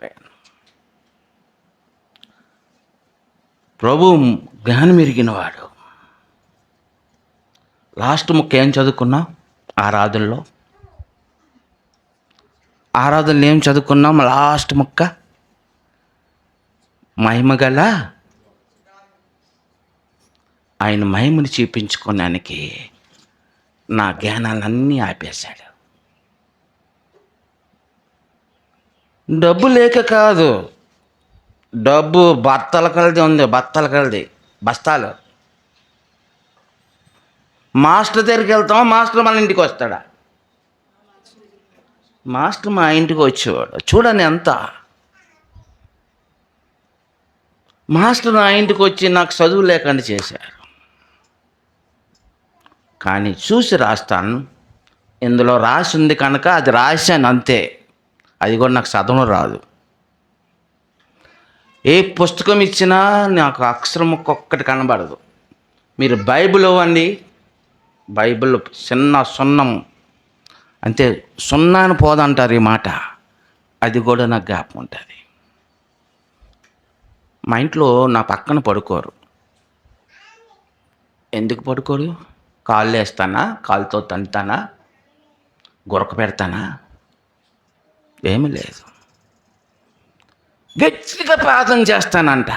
అయిపోయాను. ప్రభు జ్ఞానం ఎరిగినవాడు. లాస్ట్ ముక్క ఏం చదువుకున్నాం? ఆరాధనలో ఏం చదువుకున్నాం? లాస్ట్ ముక్క మహిమగల ఆయన మహిమని చూపించుకోవడానికి నా జ్ఞానాలన్నీ ఆపేశాడు. డబ్బు లేక కాదు, డబ్బు బత్తల కలది ఉంది, బస్తాలు. మాస్టర్ దగ్గరికి వెళ్తాం, మాస్టర్ మన ఇంటికి వస్తాడా? మాస్టర్ మా ఇంటికి వచ్చేవాడు. చూడండి ఎంత. మాస్టర్ నా ఇంటికి వచ్చి నాకు చదువు లేకుండా చేశారు. కానీ చూసి రాస్తాను, ఇందులో రాసి ఉంది కనుక అది రాశాను అంతే. అది కూడా నాకు చదవడం రాదు. ఏ పుస్తకం ఇచ్చినా నాకు అక్షరం ఒక్కొక్కటి కనబడదు. మీరు బైబిల్ ఇవ్వండి, బైబిల్ చిన్న సున్నం అంతే, సున్నాను పోదంటారు ఈ మాట. అది కూడా నాకు జ్ఞాపకం ఉంటుంది. మా ఇంట్లో నా పక్కన పడుకోరు. ఎందుకు పడుకోరు? కాళ్ళు వేస్తానా, కాలుతో తంతానా, గురక పెడతానా? ఏమీ లేదు. గట్టిగా ప్రార్థన చేస్తానంట,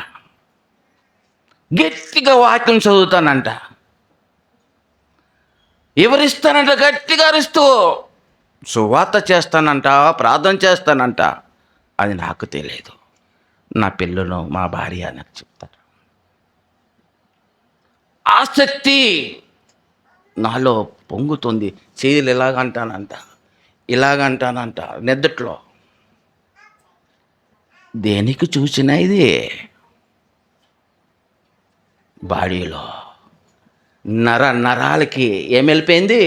గట్టిగా వాక్యం చదువుతానంట, ఎవరిస్తానంట, గట్టిగా అరుస్తూ సువార్త చేస్తానంట, ప్రార్థన చేస్తానంట. అది నాకు తెలియదు. నా పిల్లలు, మా భార్య నాకు చెప్తారు. ఆసక్తి నాలో పొంగుతుంది. చేతులు ఇలాగంటానంట నిద్దట్లో. దేనికి చూసినా ఇది బాడీలో నరాలకి ఏమి వెళ్ళిపోయింది?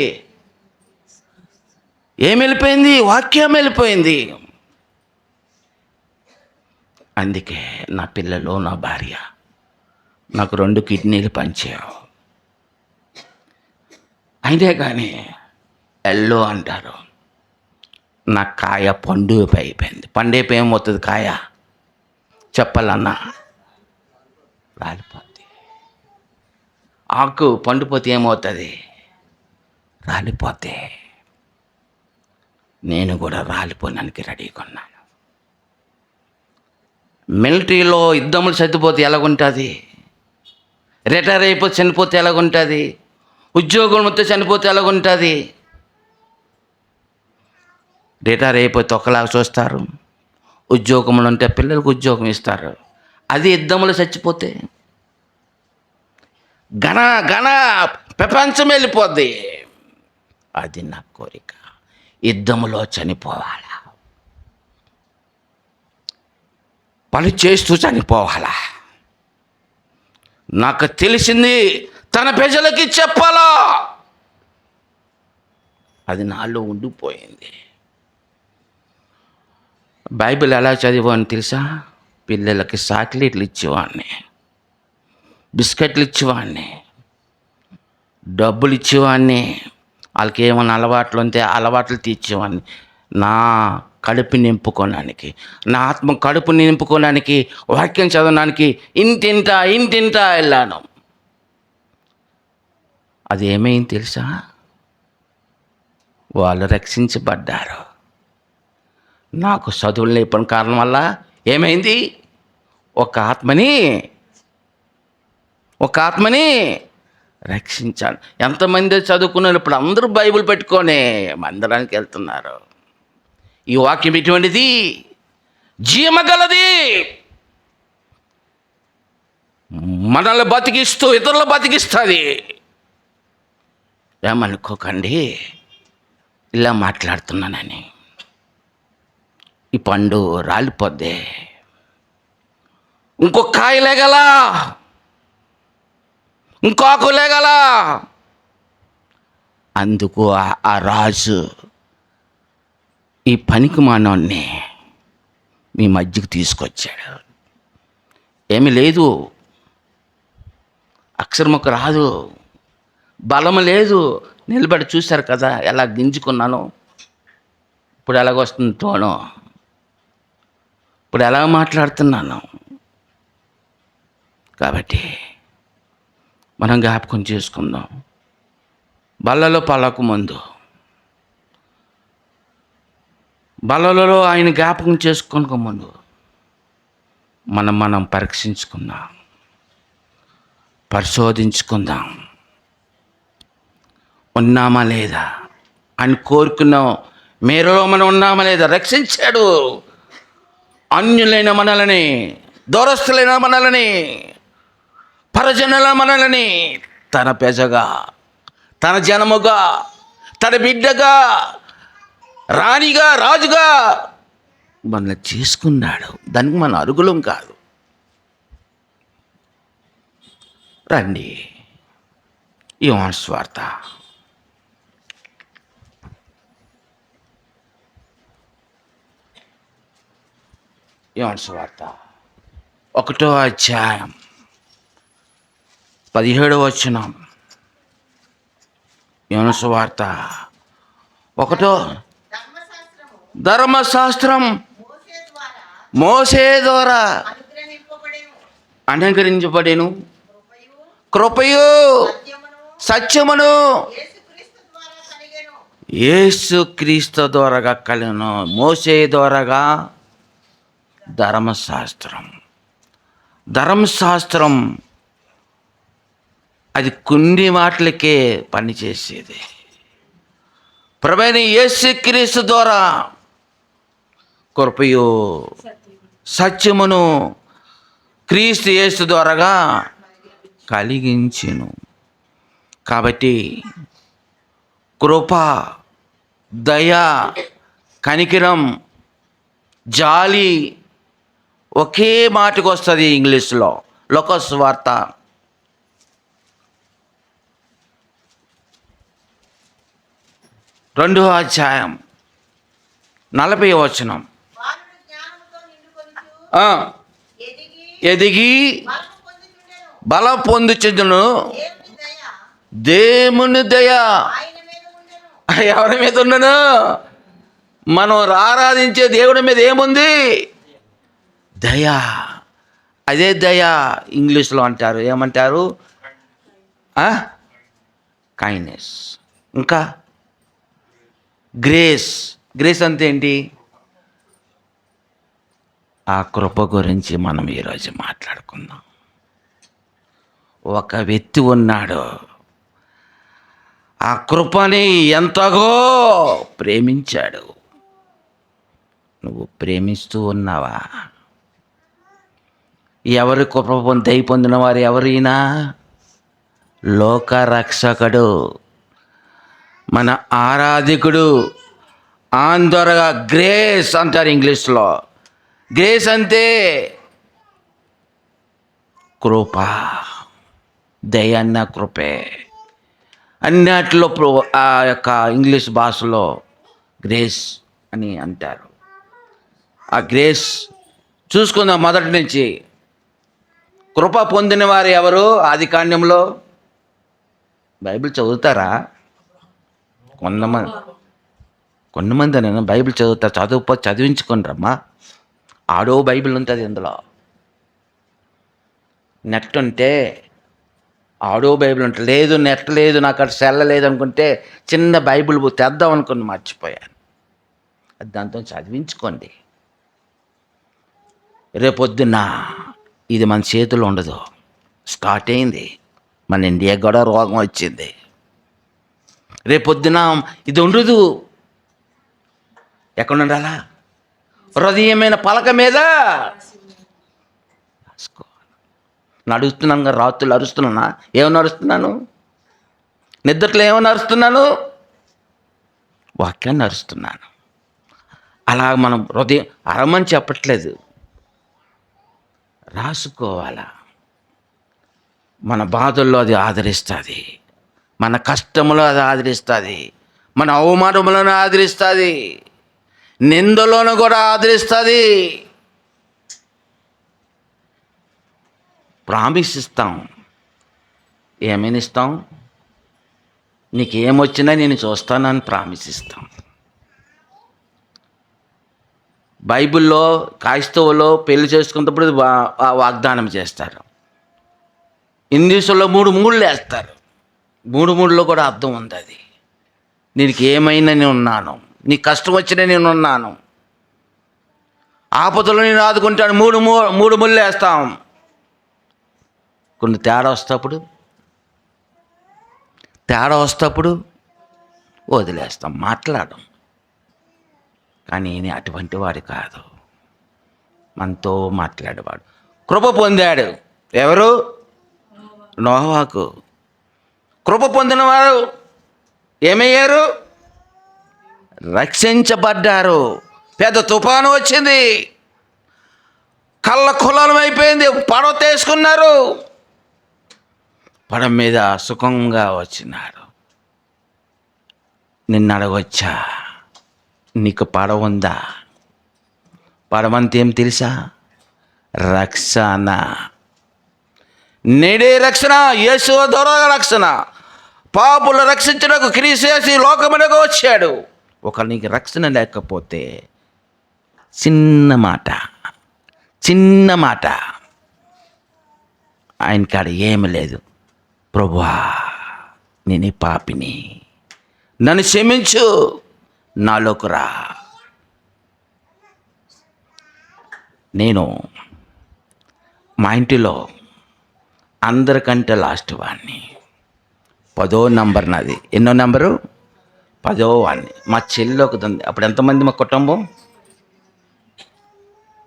వాక్యం వెళ్ళిపోయింది. అందుకే నా పిల్లలు, నా భార్య నాకు 2 కిడ్నీలు పంచావు. అయినే కానీ ఎల్లో అంటారు. నా కాయ పండు అయిపోయింది. పండైపోయి ఏమవుతుంది? కాయ చెప్పాలన్నా రాలిపోద్ది. ఆకు పండిపోతే ఏమవుతుంది? రాలిపోతే. నేను కూడా రాలిపోవడానికి రెడీగా ఉన్నాను. మిలిటరీలో యుద్ధములు చనిపోతే ఎలాగుంటుంది? రిటైర్ అయిపోతే చనిపోతే ఎలాగుంటుంది? ఉద్యోగం మొత్తం చనిపోతే ఎలాగుంటుంది? రిటైర్ అయిపోతే ఒకలాగా చూస్తారు, ఉద్యోగంలో ఉంటే పిల్లలకు ఉద్యోగం ఇస్తారు. అది యుద్ధములు చచ్చిపోతే ఘన ప్రపంచం వెళ్ళిపోద్ది. అది నా కోరిక. యుద్ధములో చనిపోవాలా, పని చేస్తూ చనిపోవాలా. నాకు తెలిసింది తన ప్రజలకి చెప్పాలా, అది నాలో ఉండిపోయింది. బైబిల్ ఎలా చదివాని తెలుసా? పిల్లలకి చాక్లెట్లు ఇచ్చేవాడిని, బిస్కెట్లు ఇచ్చేవాడిని, డబ్బులు ఇచ్చేవాడిని. వాళ్ళకి ఏమైనా అలవాట్లు ఉంటే అలవాట్లు తీర్చేవాడిని. నా కడుపు నింపుకోవడానికి, నా ఆత్మ కడుపు నింపుకోవడానికి, వాక్యం చదవడానికి ఇంటింటా వెళ్ళాను. అది ఏమైంది తెలుసా? వాళ్ళు రక్షించబడ్డారు. నాకు చదువులు లేపని కారణం వల్ల ఏమైంది? ఒక ఆత్మని రక్షించాను. ఎంతమంది చదువుకున్నారు? ఇప్పుడు అందరూ బైబిల్ పెట్టుకొని మందిరానికి వెళ్తున్నారు. ఈ వాక్యం ఎటువంటిది? జీవగలది. మనల్ని బతికిస్తూ ఇతరులు బతికిస్తుంది. ఏమనుకోకండి ఇలా మాట్లాడుతున్నానని. ఈ పండు రాలిపోద్ది, ఇంకో కాయ లేగల, ఇంకో ఆకు లేగల. అందుకు ఆ రాజు ఈ పనికి మానవుణ్ణి మీ మధ్యకు తీసుకొచ్చాడు. ఏమీ లేదు, అక్షరముకు రాదు, బలము లేదు. నిలబడి చూశారు కదా ఎలా గింజుకున్నాను. ఇప్పుడు ఎలాగొస్తుంది తోను. ఇప్పుడు ఎలా మాట్లాడుతున్నాను. కాబట్టి మనం జ్ఞాపకం చేసుకుందాం. బల్లలో పలకు ముందు బల్లలో ఆయన జ్ఞాపకం చేసుకోక ముందు మనం పరీక్షించుకుందాం, పరిశోధించుకుందాం. ఉన్నామా లేదా అని కోరుకున్నాం. మేరలో మనం ఉన్నామా లేదా? రక్షించాడు అన్యులైన మనలని, దూరస్తులైన మనలని, పరజనుల మనలని తన ప్రజగా, తన జనముగా, తన బిడ్డగా, రాణిగా, రాజుగా మనల్ని చేసుకున్నాడు. దానికి మన అరుగులం కాదు. రండి, యోహాను సువార్త యోహాను సువార్త 1వ అధ్యాయం 17వ వచనం. యోహాను సువార్త 1 ధర్మశాస్త్రం మోసే ద్వారా అనుగ్రహించబడెను, కృపయు సత్యమును యేసుక్రీస్తు ద్వారాగా కలిగెను. మోసే ద్వారాగా ధర్మశాస్త్రం అది కొన్ని వాటికే పనిచేసేది. ప్రభువైన యేసుక్రీస్తు ద్వారా కృపయు సత్యమును క్రీస్తు యేసు ద్వారాగా కలిగించెను. కాబట్టి కృప, దయ, కనికరం, జాలి ఒకే మాటకు వస్తుంది ఇంగ్లీష్లో. లూకాసు వార్త 2వ అధ్యాయం 40వ వచనం. ఎదిగి బలం పొందుచుండును, దేవుని దయ ఎవరి మీద ఉండను? మనం ఆరాధించే దేవుడి మీద ఏముంది? దయ. అదే దయ ఇంగ్లీష్లో అంటారు, ఏమంటారు? కైండ్నెస్. ఇంకా గ్రేస్ అంటే ఏంటి? ఆ కృప గురించి మనం ఈరోజు మాట్లాడుకుందాం. ఒక వ్యక్తి ఉన్నాడు, ఆ కృపని ఎంతగో ప్రేమించాడు. నువ్వు ప్రేమిస్తూ ఉన్నావా? ఎవరి కృప దయ పొందిన వారు ఎవరైనా? లోకరక్షకుడు, మన ఆరాధికుడు. ఆంధ్రగా గ్రేస్ అంటారు ఇంగ్లీష్లో. గ్రేస్ అంటే కృప, దయ అన్న కృపే. అన్నిట్లో ఆ యొక్క ఇంగ్లీష్ భాషలో గ్రేస్ అని అంటారు. ఆ గ్రేస్ చూసుకుందాం. మొదటి నుంచి కృప పొందిన వారు ఎవరు? ఆదికాండంలో బైబిల్ చదువుతారా? కొంతమంది నేను బైబిల్ చదువుతారు. చదివించుకోండి రమ్మా. ఆడో బైబిల్ ఉంటుంది ఇందులో. నెట్ ఉంటే ఆడో బైబిల్ ఉంటుంది. లేదు నెట్ లేదు, నాకు అక్కడ సెల్ల లేదు అనుకుంటే చిన్న బైబిల్ తెద్దాం అనుకుని మర్చిపోయాను. అది దాంతో చదివించుకోండి. రేపొద్దున్న ఇది మన చేతిలో ఉండదు. స్టార్ట్ అయింది, మన ఇండియాకి కూడా రోగం వచ్చింది. రేపొద్దున ఇది ఉండదు. ఎక్కడ ఉండాలా? హృదయమైన పలక మీద నడుస్తున్నాను. రాత్రులు అరుస్తున్నానా? ఏమని అరుస్తున్నాను? నిద్రలో ఏమని అరుస్తున్నాను? వాక్యాన్ని అరుస్తున్నాను. అలా మనం హృదయం అరమని చెప్పట్లేదు, రాసుకోవాలా. మన బాధల్లో అది ఆదరిస్తుంది, మన కష్టములో అది ఆదరిస్తుంది, మన అవమానములను ఆదరిస్తుంది, నిందలోను కూడా ఆదరిస్తుంది. ప్రామిస్ ఇస్తాం. ఏమైనా ఇస్తాం? నీకేమొచ్చినా నేను చూస్తానని ప్రామిస్ ఇస్తాం. బైబిల్లో క్రైస్తవులో పెళ్లి చేసుకున్నప్పుడు వాగ్దానం చేస్తారు. హిందూస్లో 3 మూడులు వేస్తారు. 3 మూడులో కూడా అర్థం ఉంది. అది నీకు ఏమైనా నేను ఉన్నాను, నీకు కష్టం వచ్చినా నేను ఉన్నాను, ఆపదలో నేను ఆదుకుంటాను. మూడు ముళ్ళు వేస్తాం. కొన్ని తేడా వస్తప్పుడు వదిలేస్తాం, మాట్లాడడం. కానీ ఈయన అటువంటి వాడు కాదు, మనతో మాట్లాడేవాడు. కృప పొందాడు. ఎవరు? నోవాహు. కృప పొందిన వారు ఏమయ్యారు? రక్షించబడ్డారు. పెద్ద తుఫాను వచ్చింది, కళ్ళకుల్లం అయిపోయింది, పడవ తీసుకున్నారు, పడవ మీద సుఖంగా వచ్చినాడు. నిన్ను అడగొచ్చా, నీకు పడవ ఉందా? పడవంత ఏం తెలుసా? రక్షణ. నేడే రక్షణ, యేసు ద్వారా రక్షణ. పాపులు రక్షించడానికి క్రీస్తు యేసు లోకమునకు వచ్చాడు. ఒక నీకు రక్షణ లేకపోతే చిన్న మాట ఆయన కాడ ఏమి లేదు. ప్రభువా, నేను పాపిని, నన్ను క్షమించు, నాలోకి రా. నేను మా ఇంటిలో అందరికంటే లాస్ట్ వాడిని. 10వ నంబర్ నాది. ఎన్నో నంబరు? 10వ వాడిని. మా చెల్లి ఒకది ఉంది. అప్పుడు ఎంతమంది మా కుటుంబం?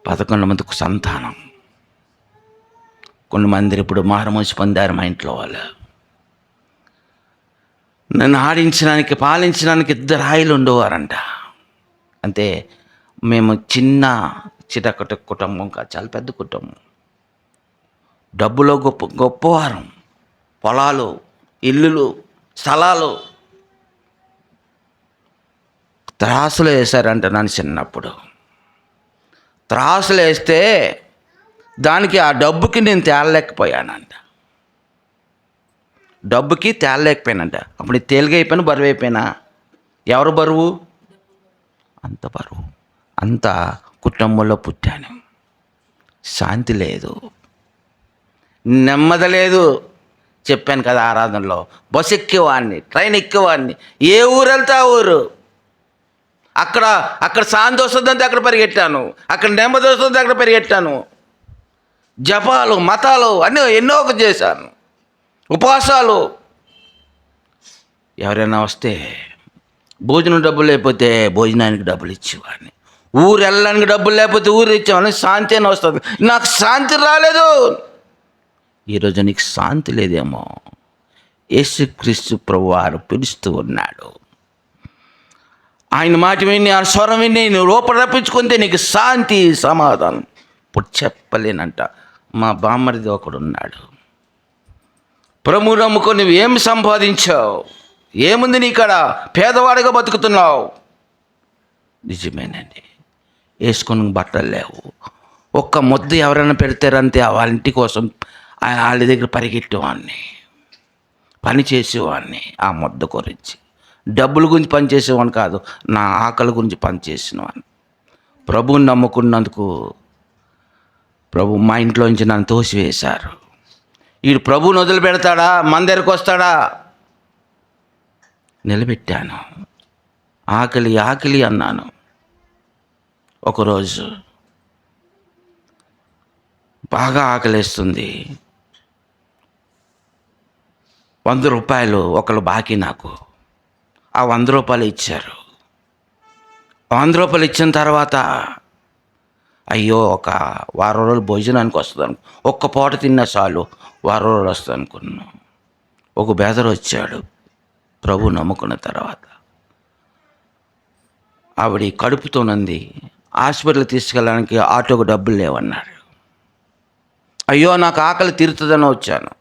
11 మందికి సంతానం. కొన్ని మంది ఇప్పుడు మారుమూసి పొందారు మా ఇంట్లో వాళ్ళు. నన్ను ఆడించడానికి, పాలించడానికి 2 ఆయిలు ఉండేవారంట. అంతే. మేము చిటకట కుటుంబం కాదు, చాలా పెద్ద కుటుంబం. డబ్బులో గొప్పవారం. పొలాలు, ఇల్లులు, స్థలాలు. త్రాసులు వేశారంట నన్ను చిన్నప్పుడు. త్రాసులు వేస్తే దానికి ఆ డబ్బుకి నేను తేలలేకపోయానంట. డబ్బుకి తేలలేకపోయానంట. అప్పుడు తేలిగా అయిపోయినా, బరువు అయిపోయినా. ఎవరు బరువు? అంత బరువు. అంత కుటుంబంలో పుట్టాను. శాంతి లేదు, నెమ్మది లేదు. చెప్పాను కదా ఆరాధనలో, బస్సు ఎక్కేవాడిని, ట్రైన్ ఎక్కేవాడిని. ఏ ఊరు వెళ్తే ఆ ఊరు. అక్కడ శాంతి వస్తుందంటే అక్కడ పరిగెట్టాను, అక్కడ నెమ్మది వస్తుందంటే అక్కడ పరిగెట్టాను. జపాలు, మతాలు అన్నీ ఎన్నో చేశాను. ఉపవాసాలు. ఎవరైనా వస్తే భోజనం డబ్బులు లేకపోతే భోజనానికి డబ్బులు ఇచ్చేవాడిని. ఊరు వెళ్ళడానికి డబ్బులు లేకపోతే ఊరు ఇచ్చేవాడిని. శాంతి అని వస్తుంది. నాకు శాంతి రాలేదు. ఈరోజు నీకు శాంతి లేదేమో. యేసుక్రీస్తు ప్రభువారు పిలుస్తూ ఉన్నాడు. ఆయన మాట విని, ఆ స్వరం విని నువ్వు లోపల రప్పించుకుంటే నీకు శాంతి, సమాధానం. ఇప్పుడు చెప్పలేనంట. మా బామ్మరిది ఒకడు ఉన్నాడు. ప్రభువు నమ్ముకొని నువ్వు ఏమి సంపాదించావు? ఏముంది నీకడ? పేదవాడిగా బతుకుతున్నావు. నిజమేనండి. వేసుకొని బట్టలు లేవు. ఒక్క ముద్ద ఎవరైనా పెడతారంతే వాళ్ళ ఇంటి కోసం వాళ్ళ దగ్గర పరిగెట్టేవాడిని, పని చేసేవాడిని. ఆ ముద్ద గురించి, డబ్బుల గురించి పని చేసేవాడిని కాదు, నా ఆకలి గురించి పని చేసినవాడిని. ప్రభువుని నమ్ముకున్నందుకు ప్రభు మా ఇంట్లోంచి నన్ను తోసివేశారు. వీడు ప్రభువుని వదిలిపెడతాడా? మన దగ్గరకు వస్తాడా? నిలబెట్టాను. ఆకలి అన్నాను. ఒకరోజు బాగా ఆకలిస్తుంది. 100 రూపాయలు ఒకళ్ళు బాకీ నాకు. ఆ 100 రూపాయలు ఇచ్చారు. 100 రూపాయలు ఇచ్చిన తర్వాత అయ్యో ఒక వారం రోజులు భోజనానికి వస్తుంది, ఒక్క పూట తిన్నా చాలు, వారం రోజులు వస్తుంది అనుకున్నాను. ఒక బేదరు వచ్చాడు. ప్రభు నమ్ముకున్న తర్వాత ఆవిడ కడుపుతోనంది. హాస్పిటల్ తీసుకెళ్ళడానికి ఆటోకు డబ్బులు లేవన్నాడు. అయ్యో నాకు ఆకలి తీరుతుందని వచ్చాను.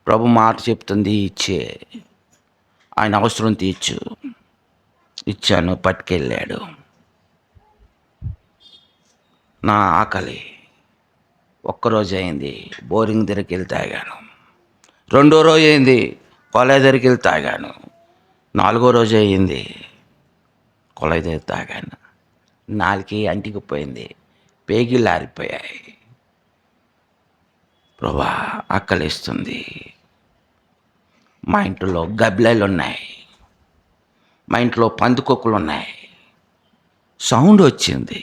ప్రభు మాట చెప్తుంది, ఇచ్చే, ఆయన అవసరం తీర్చు. ఇచ్చాను, పట్టుకెళ్ళాడు. నా ఆకలి ఒక్కరోజు అయింది, బోరింగ్ దగ్గరికి వెళ్ళి తాగాను. 2వ రోజు అయింది, కొలాయి దగ్గరికి వెళ్ళి తాగాను. 4వ రోజు అయింది, కొలాయి దగ్గర తాగాను. నాలుకే అంటికిపోయింది, పేగిళ్ళు ఆరిపోయాయి. ప్రభా, ఆకలిస్తుంది. మా ఇంట్లో గబ్బిలాలు ఉన్నాయి, మా ఇంట్లో పందికొక్కులు ఉన్నాయి. సౌండ్ వచ్చింది.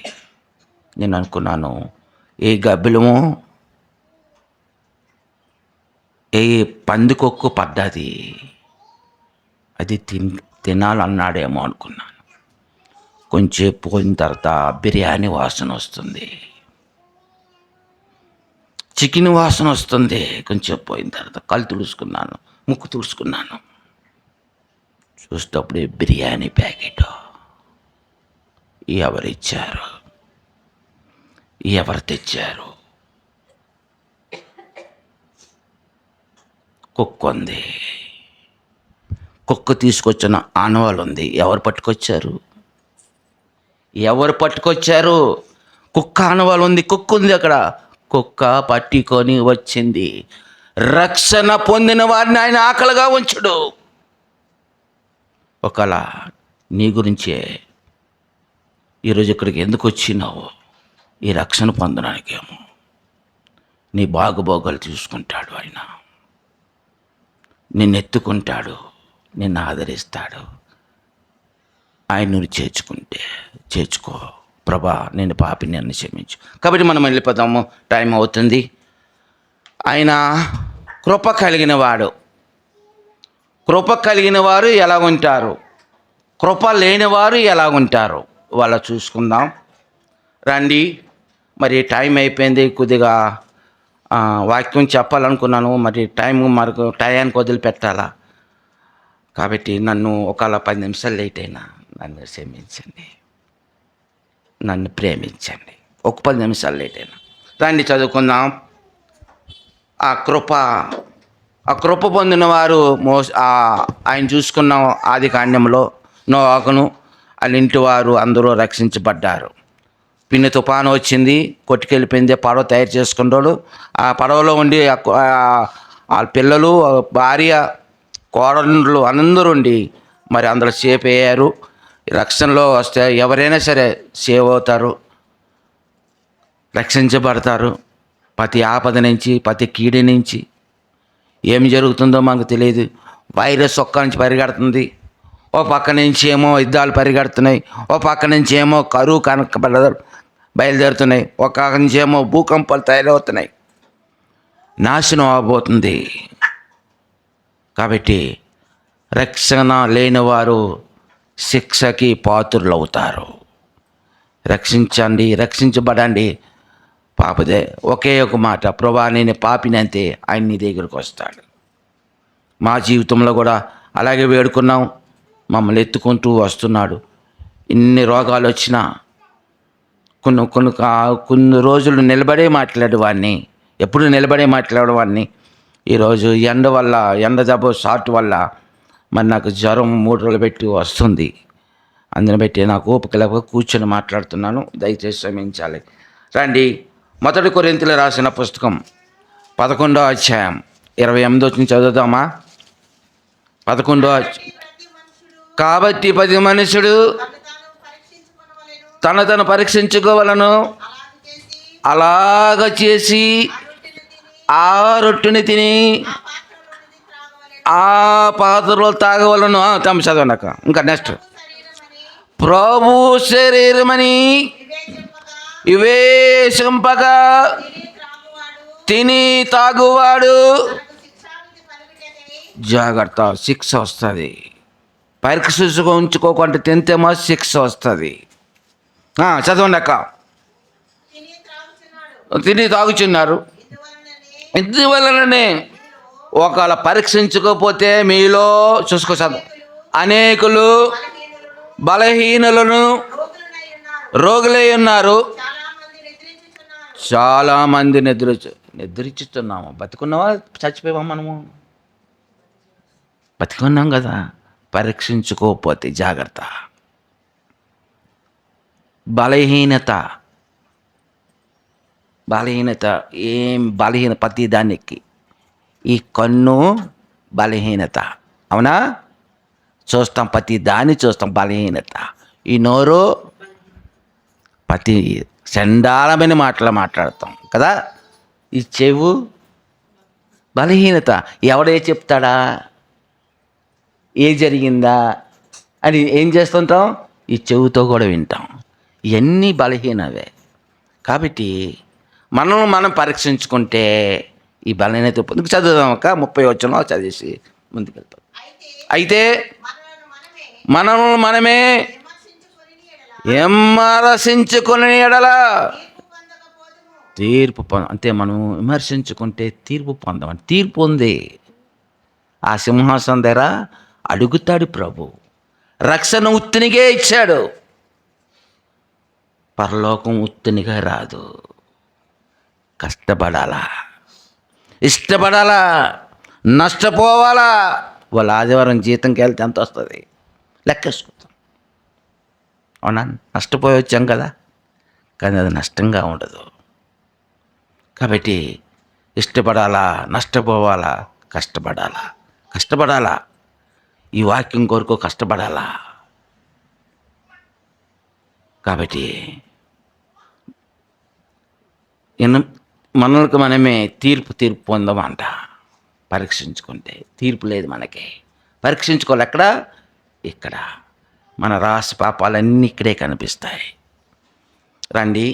నేను అనుకున్నాను, ఏ గబ్బిలమో ఏ పందికొక్కు పడ్డది, అది తినాలన్నాడేమో అనుకున్నాను. కొంచెం పోయిన తర్వాత బిర్యానీ వాసన వస్తుంది, చికెన్ వాసన వస్తుంది. కొంచెం పోయిన తర్వాత కళ్ళు తుడుచుకున్నాను, ముక్కు తుడుచుకున్నాను. చూసేటప్పుడు బిర్యానీ ప్యాకెట్. ఎవరిచ్చారు, ఎవరు తెచ్చారు? కుక్క ఉంది, కుక్క తీసుకొచ్చిన ఆనవాళ్ళు ఉంది. ఎవరు పట్టుకొచ్చారు? ఎవరు పట్టుకొచ్చారు? కుక్క ఆనవాళ్ళు ఉంది, కుక్క ఉంది అక్కడ. కుక్క పట్టుకొని వచ్చింది. రక్షణ పొందిన వారిని ఆయన ఆకలిగా ఉంచడు. ఒకవేళ నీ గురించే ఈరోజు ఇక్కడికి ఎందుకు వచ్చినావు? ఈ రక్షణ పొందడానికేమో. నీ బాగుబోగాలు చూసుకుంటాడు ఆయన, నిన్ను ఎత్తుకుంటాడు, నిన్ను ఆదరిస్తాడు. ఆయన నువ్వు చేర్చుకో. ప్రభా, నేను పాపిని నన్ను క్షమించు. కాబట్టి మనం వెళ్ళిపోతాము, టైం అవుతుంది. ఆయన కృప కలిగిన వాడు. కృప కలిగిన వారు ఎలా ఉంటారు, కృప లేనివారు ఎలా ఉంటారు, వాళ్ళ చూసుకుందాం రండి. మరి టైం అయిపోయింది, కొద్దిగా వాక్యం చెప్పాలనుకున్నాను. మరి మరకు టయానికి వదిలిపెట్టాలా. కాబట్టి నన్ను ఒకవేళ 10 నిమిషాలు లేట్ అయినా నన్ను క్షమించండి, నన్ను ప్రేమించండి. ఒక 10 నిమిషాలు లేట్ అయినా రండి, చదువుకుందాం. ఆ కృప పొందిన వారు ఆయన చూసుకున్న ఆది కాండంలో నోవాహును వాళ్ళ ఇంటి వారు అందరూ రక్షించబడ్డారు. పిన్ని తుఫాను వచ్చింది, కొట్టుకెళ్ళిపోయింది. పడవ తయారు చేసుకున్నాడు. ఆ పడవలో ఉండి వాళ్ళ పిల్లలు, భార్య, కోడళ్ళు అందరూ ఉండి మరి అందులో సేఫ్ అయ్యారు. రక్షణలో వస్తే ఎవరైనా సరే సేవ్ అవుతారు, రక్షించబడతారు. ప్రతి ఆపద నుంచి, ప్రతి కీడి నుంచి. ఏమి జరుగుతుందో మనకు తెలియదు. వైరస్ ఒక్క నుంచి పరిగెడుతుంది, ఓ పక్క నుంచి ఏమో యుద్ధాలు పరిగెడుతున్నాయి, ఓ పక్క నుంచి ఏమో కరువు బయలుదేరుతున్నాయి, ఒక పక్క నుంచి ఏమో భూకంపాలు తయారవుతున్నాయి. నాశనం అవబోతుంది. కాబట్టి రక్షణ లేని వారు శిక్షకి పాత్రులు అవుతారు. రక్షించబడండి. పాపదే ఒకే ఒక మాట, ప్రభా నేను పాపిని అంతే, ఆయన నీ దగ్గరికి వస్తాడు. మా జీవితంలో కూడా అలాగే వేడుకున్నాం, మమ్మల్ని ఎత్తుకుంటూ వస్తున్నాడు. ఇన్ని రోగాలు వచ్చినా కొన్ని రోజులు నిలబడే మాట్లాడేవాడిని, ఎప్పుడు నిలబడే మాట్లాడేవాడిని. ఈరోజు ఎండ దెబ్బ షార్ట్ వల్ల మరి నాకు జ్వరం 3 రోజులు పెట్టి వస్తుంది. అందుని బట్టి నాకు ఓపిక లేక కూర్చొని మాట్లాడుతున్నాను, దయచేసి క్షమించాలి. రండి, 1 కొరింథీయులకు రాసిన పుస్తకం 11వ అధ్యాయం 28 నుంచి చదువుదామా? 11వ. కాబట్టి ప్రతి మనుషుడు తను పరీక్షించుకోవలను, అలాగ చేసి ఆ రొట్టెని తిని ఆ పాత్రలో తాగవలను. తమ చదవనక ఇంకా నెక్స్ట్. ప్రభు శరీరమని వివేశింపగా తిని తాగువాడు జాగ్రత్త, శిక్ష వస్తుంది. పరీక్ష ఉంచుకోకుండా తింటేమో శిక్ష వస్తుంది. చదవండి అక్క. తిని తాగుచున్నారు, ఇందువలననే ఒకవేళ పరీక్షించుకోకపోతే మీలో చూసుకో అనేకులు బలహీనులను రోగులై ఉన్నారు. చాలామంది నిద్రించుతున్నాము. బతికున్నావా, చచ్చిపోయావా? మనము బతికున్నాం కదా. పరీక్షించుకోకపోతే జాగ్రత్త. బలహీనత ప్రతి దానికి. ఈ కన్ను బలహీనత, అవునా? చూస్తాం, ప్రతి దాన్ని చూస్తాం, బలహీనత. ఈ నోరు ప్రతి చండాలమైన మాటలు మాట్లాడతాం కదా. ఈ చెవు బలహీనత. ఎవడే చెప్తాడా ఏ జరిగిందా అని ఏం చేస్తుంటాం, ఈ చెవుతో కూడా వింటాం. ఇవన్నీ బలహీనవే. కాబట్టి మనం పరీక్షించుకుంటే ఈ బలహీనత చదువుదాం. ఒక 30 వచనం చదివేసి ముందుకెళ్తాం. అయితే మనమే విమర్శించుకునే ఎడల తీర్పు అంటే మనం విమర్శించుకుంటే తీర్పు పొందమని. తీర్పు ఉంది. ఆ సింహాసనం దగ్గర అడుగుతాడు ప్రభు. రక్షణ ఉత్తినిగే ఇచ్చాడు, పరలోకం ఉత్తినిగా రాదు. కష్టపడాలా, ఇష్టపడాలా, నష్టపోవాలా. వాళ్ళ ఆదివారం జీతంకి వెళ్తే ఎంత వస్తుంది లెక్కేసుకుంటాం. అవునా, నష్టపోయి వచ్చాం కదా, కానీ అది నష్టంగా ఉండదు. కాబట్టి ఇష్టపడాలా, నష్టపోవాలా, కష్టపడాలా. ఈ వాక్యం కొరకు కష్టపడాలా. కాబట్టి మనమే తీర్పు పొందమంట. పరీక్షించుకుంటే తీర్పు లేదు మనకి. పరీక్షించుకోవాలి ఎక్కడ? ఇక్కడ. మన రాసి పాపాలన్నీ ఇక్కడే కనిపిస్తాయి. రండి,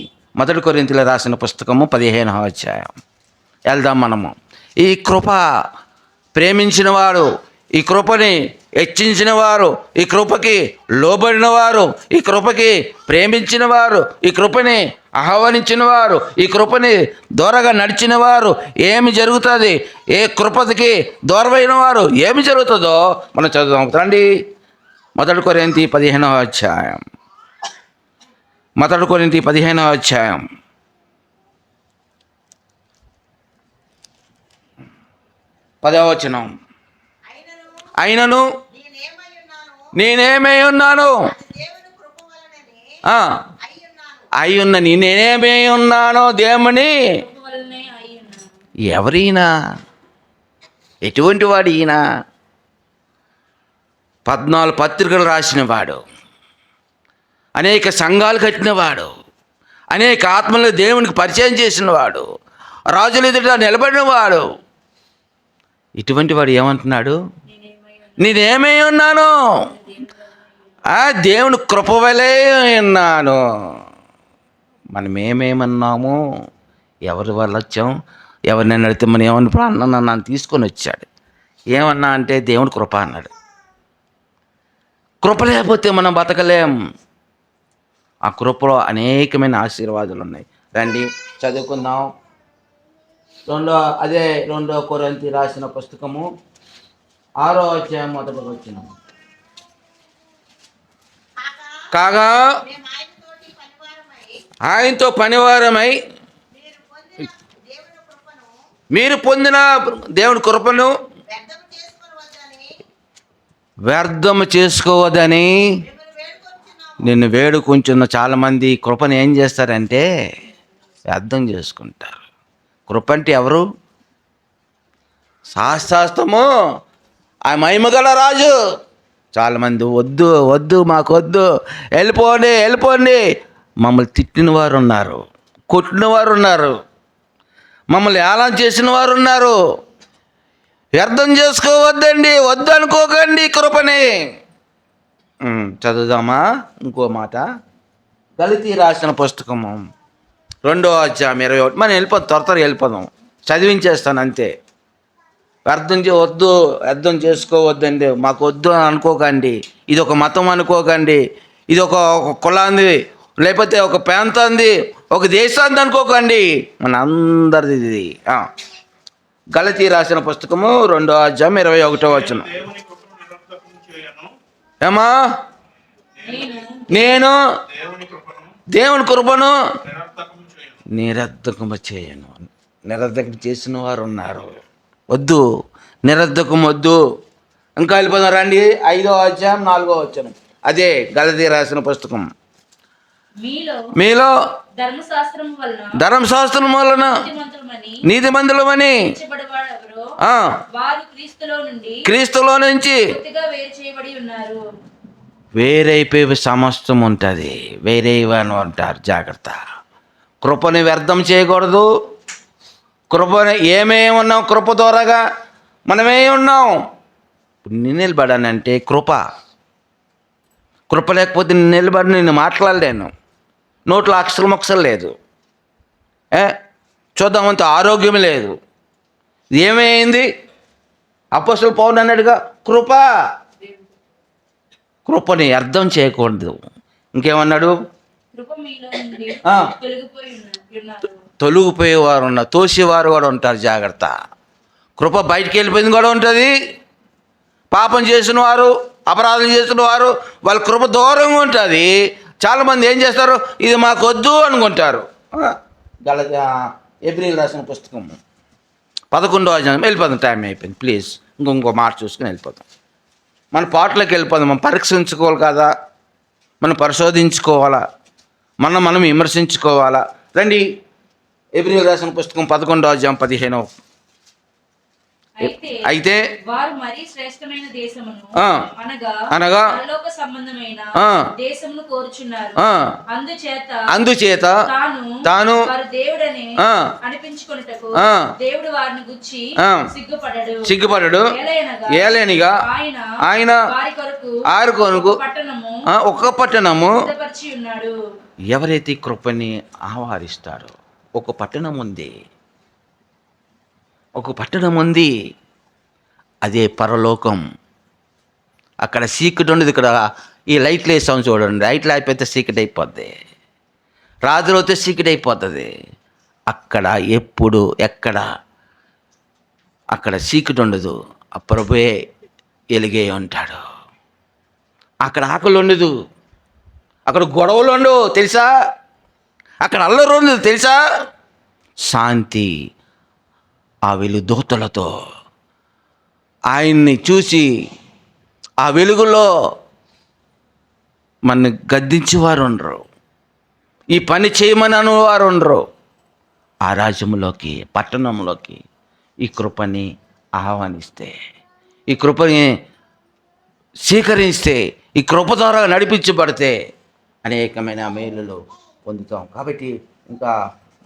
1 కొరింథీయుల రాసిన పుస్తకము 15వ అధ్యాయం వెళ్దాం మనము. ఈ కృప ప్రేమించిన వారు, ఈ కృపని హెచ్చించిన వారు, ఈ కృపకి లోబడిన వారు, ఈ కృపకి ప్రేమించిన వారు, ఈ కృపని ఆహ్వానించిన వారు, ఈ కృపని దూరంగా నడిచిన వారు ఏమి జరుగుతుంది, ఏ కృపకి దూరమైన వారు ఏమి జరుగుతుందో మనం చదువుదాం. రండి, 1 కొరింథీ 15వ అధ్యాయం. 1 కొరింథీ 15వ అధ్యాయం 10వ వచనం. అయినను నేనేమై ఉన్నాను, అయ్యున్నని నేనేమై ఉన్నానో దేవుని. ఎవరైనా ఎటువంటి వాడు ఈయన? 14 పత్రికలు రాసినవాడు, అనేక సంఘాలు కట్టినవాడు, అనేక ఆత్మలు దేవునికి పరిచయం చేసినవాడు, రాజుల ఎదుట నిలబడినవాడు. ఇటువంటి వాడు ఏమంటున్నాడు? నేనేమై ఉన్నాను, దేవుని కృప వలె ఉన్నాను. మనం ఏమేమన్నాము? ఎవరి వల్ల వచ్చాం? ఎవరినైనా అడిగితే మనం ఏమన్నా అన్న నన్ను తీసుకొని వచ్చాడు. ఏమన్నా అంటే దేవుని కృప అన్నాడు. కృప లేకపోతే మనం బతకలేం. ఆ కృపలో అనేకమైన ఆశీర్వాదాలు ఉన్నాయి. రండి చదువుకుందాం. 2 కొరింథీ రాసిన పుస్తకము 6వ అధ్యాయం 1వ వచనం. కాగా ఆయనతో పనివారమై మీరు పొందిన దేవుని కృపను వ్యర్థము చేసుకోవద్దని నిన్ను వేడుకుంటున్న. చాలామంది కృపను ఏం చేస్తారంటే వ్యర్థం చేసుకుంటారు. కృప అంటే ఎవరు? శాస్త్రము ఆ మహిమగల రాజు. చాలామంది వద్దు మాకు వద్దు, వెళ్ళిపోండి. మమ్మల్ని తిట్టిన వారు ఉన్నారు, కొట్టిన వారు ఉన్నారు, మమ్మల్ని ఏళన చేసిన వారు ఉన్నారు. వ్యర్థం చేసుకోవద్దండి, వద్దు అనుకోకండి కృపని. చదువుదామా ఇంకో మాట. గలతీ రాసిన పుస్తకము 2వ అధ్యాయం 21. మనం త్వరగా వెళ్ళిపోదాం, చదివించేస్తాను అంతే. వ్యర్థం చేసుకోవద్దండి, మాకు వద్దు అని అనుకోకండి. ఇది ఒక మతం అనుకోకండి, ఇది ఒక కులాంది, లేకపోతే ఒక ప్రాంతాంది, ఒక దేశాంది అనుకోకండి. మన అందరిది ఇది. గలతీ రాసిన పుస్తకము 2వ అధ్యాయం 21వ వచనం. ఏమా? నేను దేవుని కృపను నిరర్ధకము చేయను. నిరర్ధకం చేసిన వారు ఉన్నారు. వద్దు, నిరర్ధకం వద్దు. ఇంకా వెళ్ళిపోదాం రండి. 5వ అధ్యాయం 4వ వచనం. అదే గలతీ రాసిన పుస్తకం. మీలో ధర్మశాస్త్రం వలన నీతిమంతులమని క్రీస్తులో నుంచి వేరైపోయి సమస్తం ఉంటుంది. వేరేవని అంటారు, జాగ్రత్త. కృపని వ్యర్థం చేయకూడదు. కృపని ఏమేమి ఉన్నాం, కృప ద్వారాగా మనమే ఉన్నాం. నేను నిలబడానంటే కృప. కృప లేకపోతే నేను నిలబడి నేను మాట్లాడలేను. నోట్లో అక్షరం లేదు. చూద్దామంత ఆరోగ్యం లేదు. ఏమైంది? అపోస్తలుడు పౌలు అన్నాడుగా, కృపని అర్థం చేయకూడదు. ఇంకేమన్నాడు? తొలగిపోయేవారు ఉన్నారు, తోసేవారు కూడా ఉంటారు, జాగ్రత్త. కృప బయటికి వెళ్ళిపోయింది కూడా ఉంటుంది. పాపం చేసిన వారు, అపరాధం చేసిన వారు, వాళ్ళ కృప దూరంగా ఉంటుంది. చాలామంది ఏం చేస్తారు, ఇది మాకు వద్దు అనుకుంటారు. ఏప్రిల్ రాసిన పుస్తకం 11వ అధ్యాయం. వెళ్ళిపోదాం, టైం అయిపోయింది. ప్లీజ్ ఇంకో మాట చూసుకుని వెళ్ళిపోదాం. మన పాటలోకి వెళ్ళిపోదాం. మనం పరీక్షించుకోవాలి కదా, మనం పరిశోధించుకోవాలా, మనం విమర్శించుకోవాలా. రండి, ఏప్రిల్ రాసిన పుస్తకం 11వ అధ్యాయం 15వ. అయితే వారు మరి శ్రేష్టమైన దేశమును అనగా పరలోక సంబంధమైన దేశమును కోరుచున్నారు. అందుచేత తాను దేవుడని అనిపించుకొనుటకు దేవుడు వారిని గుచ్చి సిగ్గుపడడు. ఏలేనిగా ఆయన ఆరు కొనుకు ఒక పట్టణము ఉన్నాడు. ఎవరైతే కృపని ఆహ్వానిస్తారో, ఒక పట్టణం ఉంది, ఒక పట్టణం ఉంది, అదే పరలోకం. అక్కడ సీక్రెట్ ఉండదు. ఇక్కడ ఈ లైట్లు వేసాం చూడండి, లైట్లు అయిపోతే సీక్రెట్ అయిపోద్ది, రాత్రి అయితే సీక్రెట్ అయిపోతుంది. అక్కడ ఎప్పుడు ఎక్కడ అక్కడ సీక్రెట్ ఉండదు. ఆ ప్రభువే వెలిగే ఉంటాడు. అక్కడ ఆకలి ఉండదు, అక్కడ గొడవలు ఉండవు తెలుసా, అక్కడ అల్లరి ఉండదు తెలుసా. శాంతి ఆ వెలుగు దూతలతో ఆయన్ని చూసి ఆ వెలుగులో మన గద్దించేవారు ఉండరు, ఈ పని చేయమని అనేవారు ఉండరు. ఆ రాజ్యంలోకి, పట్టణంలోకి ఈ కృపని ఆహ్వానిస్తే, ఈ కృపని స్వీకరిస్తే, ఈ కృప ద్వారా నడిపించబడితే అనేకమైన మేలులు పొందుతాం. కాబట్టి ఇంకా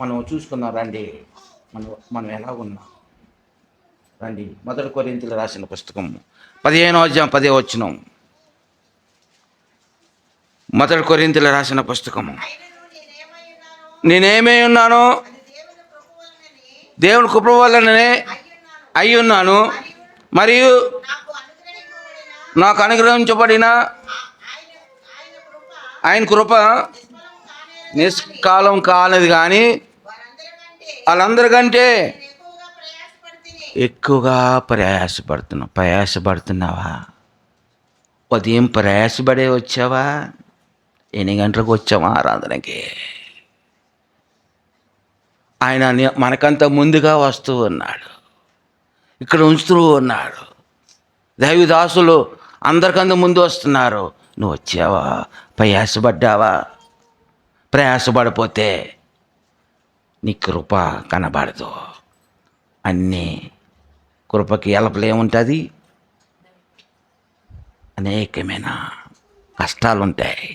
మనం చూసుకుందాం రండి, మనం ఎలా ఉన్నాం రండి. 1 కొరింథీయులకు రాసిన పుస్తకం 15వ అధ్యాయం 10వ వచనం. 1 కొరింథీయులకు రాసిన పుస్తకము. నేనేమై ఉన్నాను, దేవుని కృప వల్లనే అయ్యున్నాను, మరియు నాకు అనుగ్రహించబడిన ఆయన కృప నిష్కాలం కాలేదు, కానీ వాళ్ళందరికంటే ఎక్కువగా ప్రయాసపడుతున్నావా? ఉదయం ప్రయాసపడే వచ్చావా? 8 గంటలకు వచ్చావా ఆరాధనకి? ఆయన మనకంత ముందుగా వస్తూ ఉన్నాడు, ఇక్కడ ఉంచుతూ ఉన్నాడు. దైవదాసులు అందరికంత ముందు వస్తున్నారు. నువ్వు వచ్చావా? ప్రయాసపడ్డావా? ప్రయాసపడిపోతే నీ కృప కనబడదు. అన్నీ కృపకి ఎలపలేముంటుంది, అనేకమైన కష్టాలు ఉంటాయి.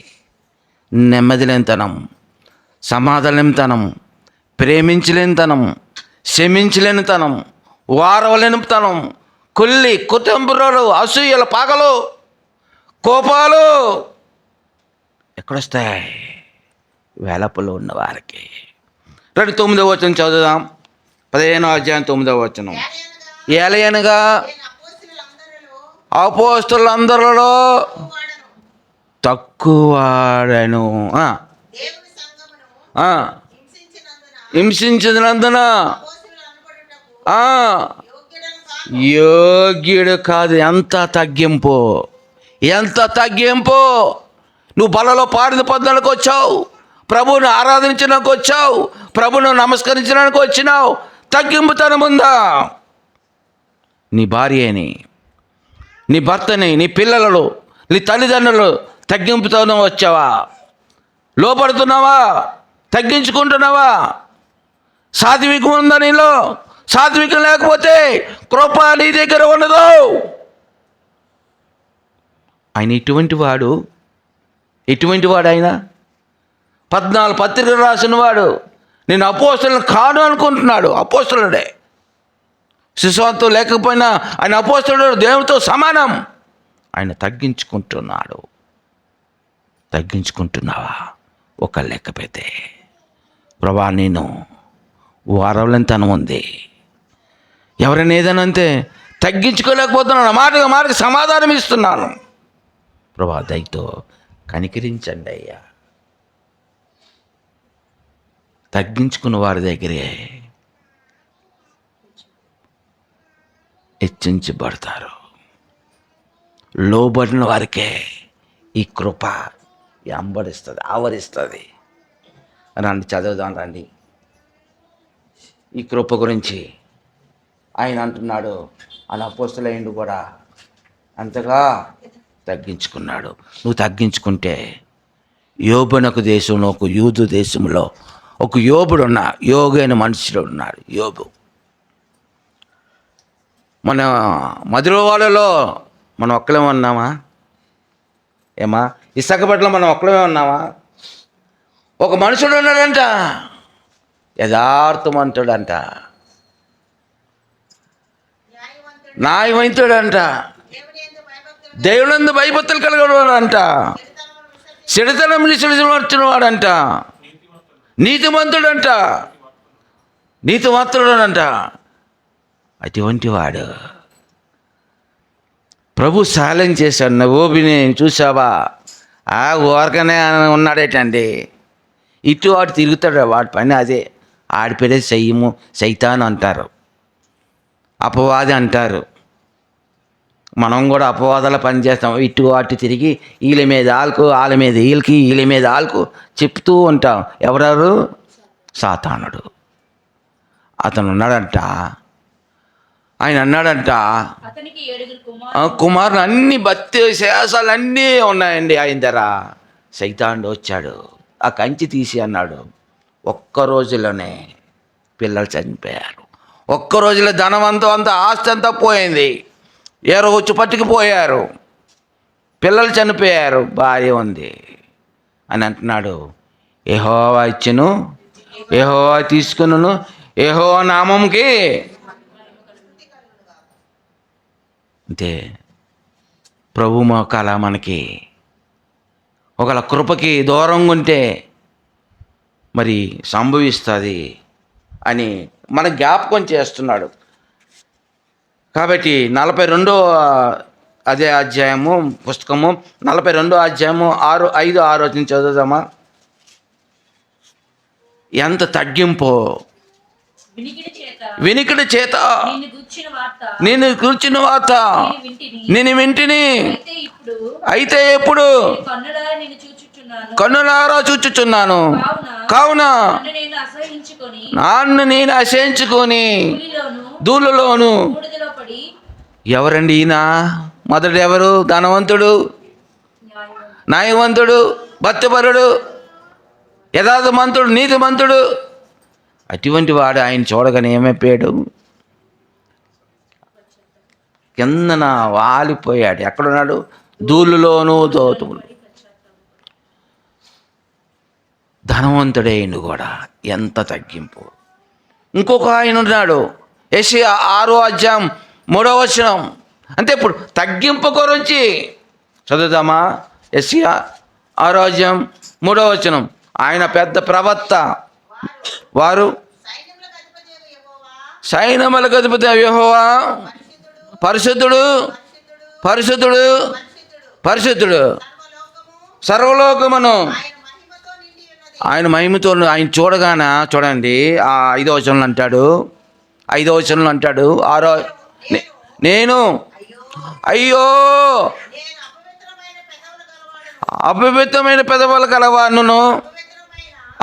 నెమ్మదిలేనితనం, సమాధానలేనితనం, ప్రేమించలేనితనం, క్షమించలేనితనం, వారవలేనితనం, కుళ్ళి కుటుంబరాలు, అసూయల పాకలు, కోపాలు ఎక్కడొస్తాయి? వేలపులో ఉన్న వారికి. 9వ వచనం చదువుదాం. 15వ అధ్యాయం 9వ వచనం. ఏలయనగా అపోస్తలులందరిలో తక్కువవాడను, హింసించినందున యోగ్యుడు కాదు. ఎంత తగ్గింపు, ఎంత తగ్గింపు! నువ్వు బలలో పాడిన పొందడానికి వచ్చావు, ప్రభువును ఆరాధించడానికి వచ్చావు, ప్రభువును నమస్కరించడానికి వచ్చినావు. తగ్గింపుతనం ఉందా? నీ భార్యని, నీ భర్తని, నీ పిల్లలను, నీ తల్లిదండ్రులు తగ్గింపుతనం వచ్చావా? లోపడుతున్నావా? తగ్గించుకుంటున్నావా? సాత్వికం ఉందా నీలో? సాత్వికం లేకపోతే కృప నీ దగ్గర ఉండదు. ఆయన ఇటువంటి వాడు ఎటువంటి వాడు ఆయన? 14 పత్రికలు రాసిన వాడు. నేను అపోస్తలుని కాను అనుకుంటున్నాడు. అపోస్తలుడే, శిశుత్వం లేకపోయినా ఆయన అపోస్తలుడు, దేవునితో సమానం. ఆయన తగ్గించుకుంటున్నావా? ఒక లెక్క పెడితే ప్రభా నేను వారవలంతనం ఉంది, ఎవరైనా ఏదైనా అంతే తగ్గించుకోలేకపోతున్నాను, మాటకి సమాధానం ఇస్తున్నాను. ప్రభా దయతో కనికరించండి అయ్యా. తగ్గించుకున్న వారి దగ్గరే హెచ్చించబడతారు. లోబడిన వారికే ఈ కృప ఆవరిస్తుంది. రండి చదువుదాం రండి. ఈ కృప గురించి ఆయన అంటున్నాడు, ఆయన అపోస్తలుడు కూడా అంతగా తగ్గించుకున్నాడు. నువ్వు తగ్గించుకుంటే యోబునకు దేశంలో, ఒక యూదు దేశంలో ఒక యోగైన మనుషుడు ఉన్నాడు. యోబు మన మధుర వాళ్ళలో మనం ఒక్కలేమే ఉన్నామా? ఏమా విశాఖపట్నంలో మనం ఒక్కలేమే ఉన్నామా? ఒక మనుషుడు ఉన్నాడంట, యథార్థమంతుడంట, న్యాయవంతుడంట, దేవునందు భయభక్తులు కలిగినవాడంట, చెడుతనం విడిచిన వాడంట, నీతిమంతుడంట. అటువంటి వాడు ప్రభు సాయం చేశాడు. నవోబిని చూసావా? ఊరకనే ఉన్నాడేటండి, ఇటు వాడు తిరుగుతాడు. వాడి పని అదే. ఆడి పేరే సైతాను అంటారు, అపవాది అంటారు. మనం కూడా అపవాదాల పని చేస్తాం. ఇటు అటు తిరిగి వీళ్ళ మీద ఆల్కు, వాళ్ళ మీద వీళ్ళ మీద ఆల్కు చెప్తూ ఉంటాం. ఎవరెవరు? సాతానుడు. అతను ఉన్నాడంట, ఆయన అన్నాడంట, కుమారులు అన్ని భక్తి శేషాలు అన్నీ ఉన్నాయండి ఆయన దగ్గర. సైతానుడు వచ్చాడు, ఆ కంచి తీసి అన్నాడు. ఒక్క రోజులోనే పిల్లలు చనిపోయారు. ఒక్క రోజులో ధనవంతం ఆస్తి అంతా పోయింది. వచ్చి పట్టుకుపోయారు, పిల్లలు చనిపోయారు, భార్య ఉంది అని అంటున్నాడు. యెహోవా ఇచ్చెను, యెహోవా తీసుకును, యెహోవా నామంకి అంతే. ప్రభు మోకాల మనకి ఒకవేళ కృపకి దూరంగా ఉంటే మరి సంభవిస్తుంది అని మన జ్ఞాపకం చేస్తున్నాడు. కాబట్టి 42వ అదే అధ్యాయము పుస్తకము 42వ అధ్యాయము 5-6 చదువుదామా? ఎంత తగ్గింపో! వినికిడి చేత నేను కూర్చున్న వార్త నేను వింటిని. అయితే ఎప్పుడు కన్నులారా చూచుచున్నాను, కావున నన్ను నేను అసహించుకొని ధూళిలోను. ఎవరండి ఈయన? మొదటి ఎవరు? ధనవంతుడు, న్యాయవంతుడు, భక్తిపరుడు, యథార్థమంతుడు, నీతిమంతుడు. అటువంటి వాడు ఆయన చూడగానే ఏమైపోయాడు? కిందన వాలిపోయాడు. ఎక్కడున్నాడు? ధూళిలోను దోతులు. ధనవంతుడైన కూడా ఎంత తగ్గింపు! ఇంకొక ఆయన ఉన్నాడు, యెషయా 6వ అధ్యాయం 3వ వచనం. అంటే ఇప్పుడు తగ్గింపు గురించి చదువుదామా? యెషయా 6వ అధ్యాయం 3వ వచనం. ఆయన పెద్ద ప్రవక్త, వారు సైన్యములకు అధిపతి యెహోవా పరిశుద్ధుడు, పరిశుద్ధుడు, పరిశుద్ధుడు, సర్వలోకమును ఆయన మహిమతో. ఆయన చూడగానే చూడండి, 5వ వచనంలో అంటాడు, 5వ వచనంలో అంటాడు, నేను అయ్యో అపవిత్రమైన పెదవులు గలవాడును,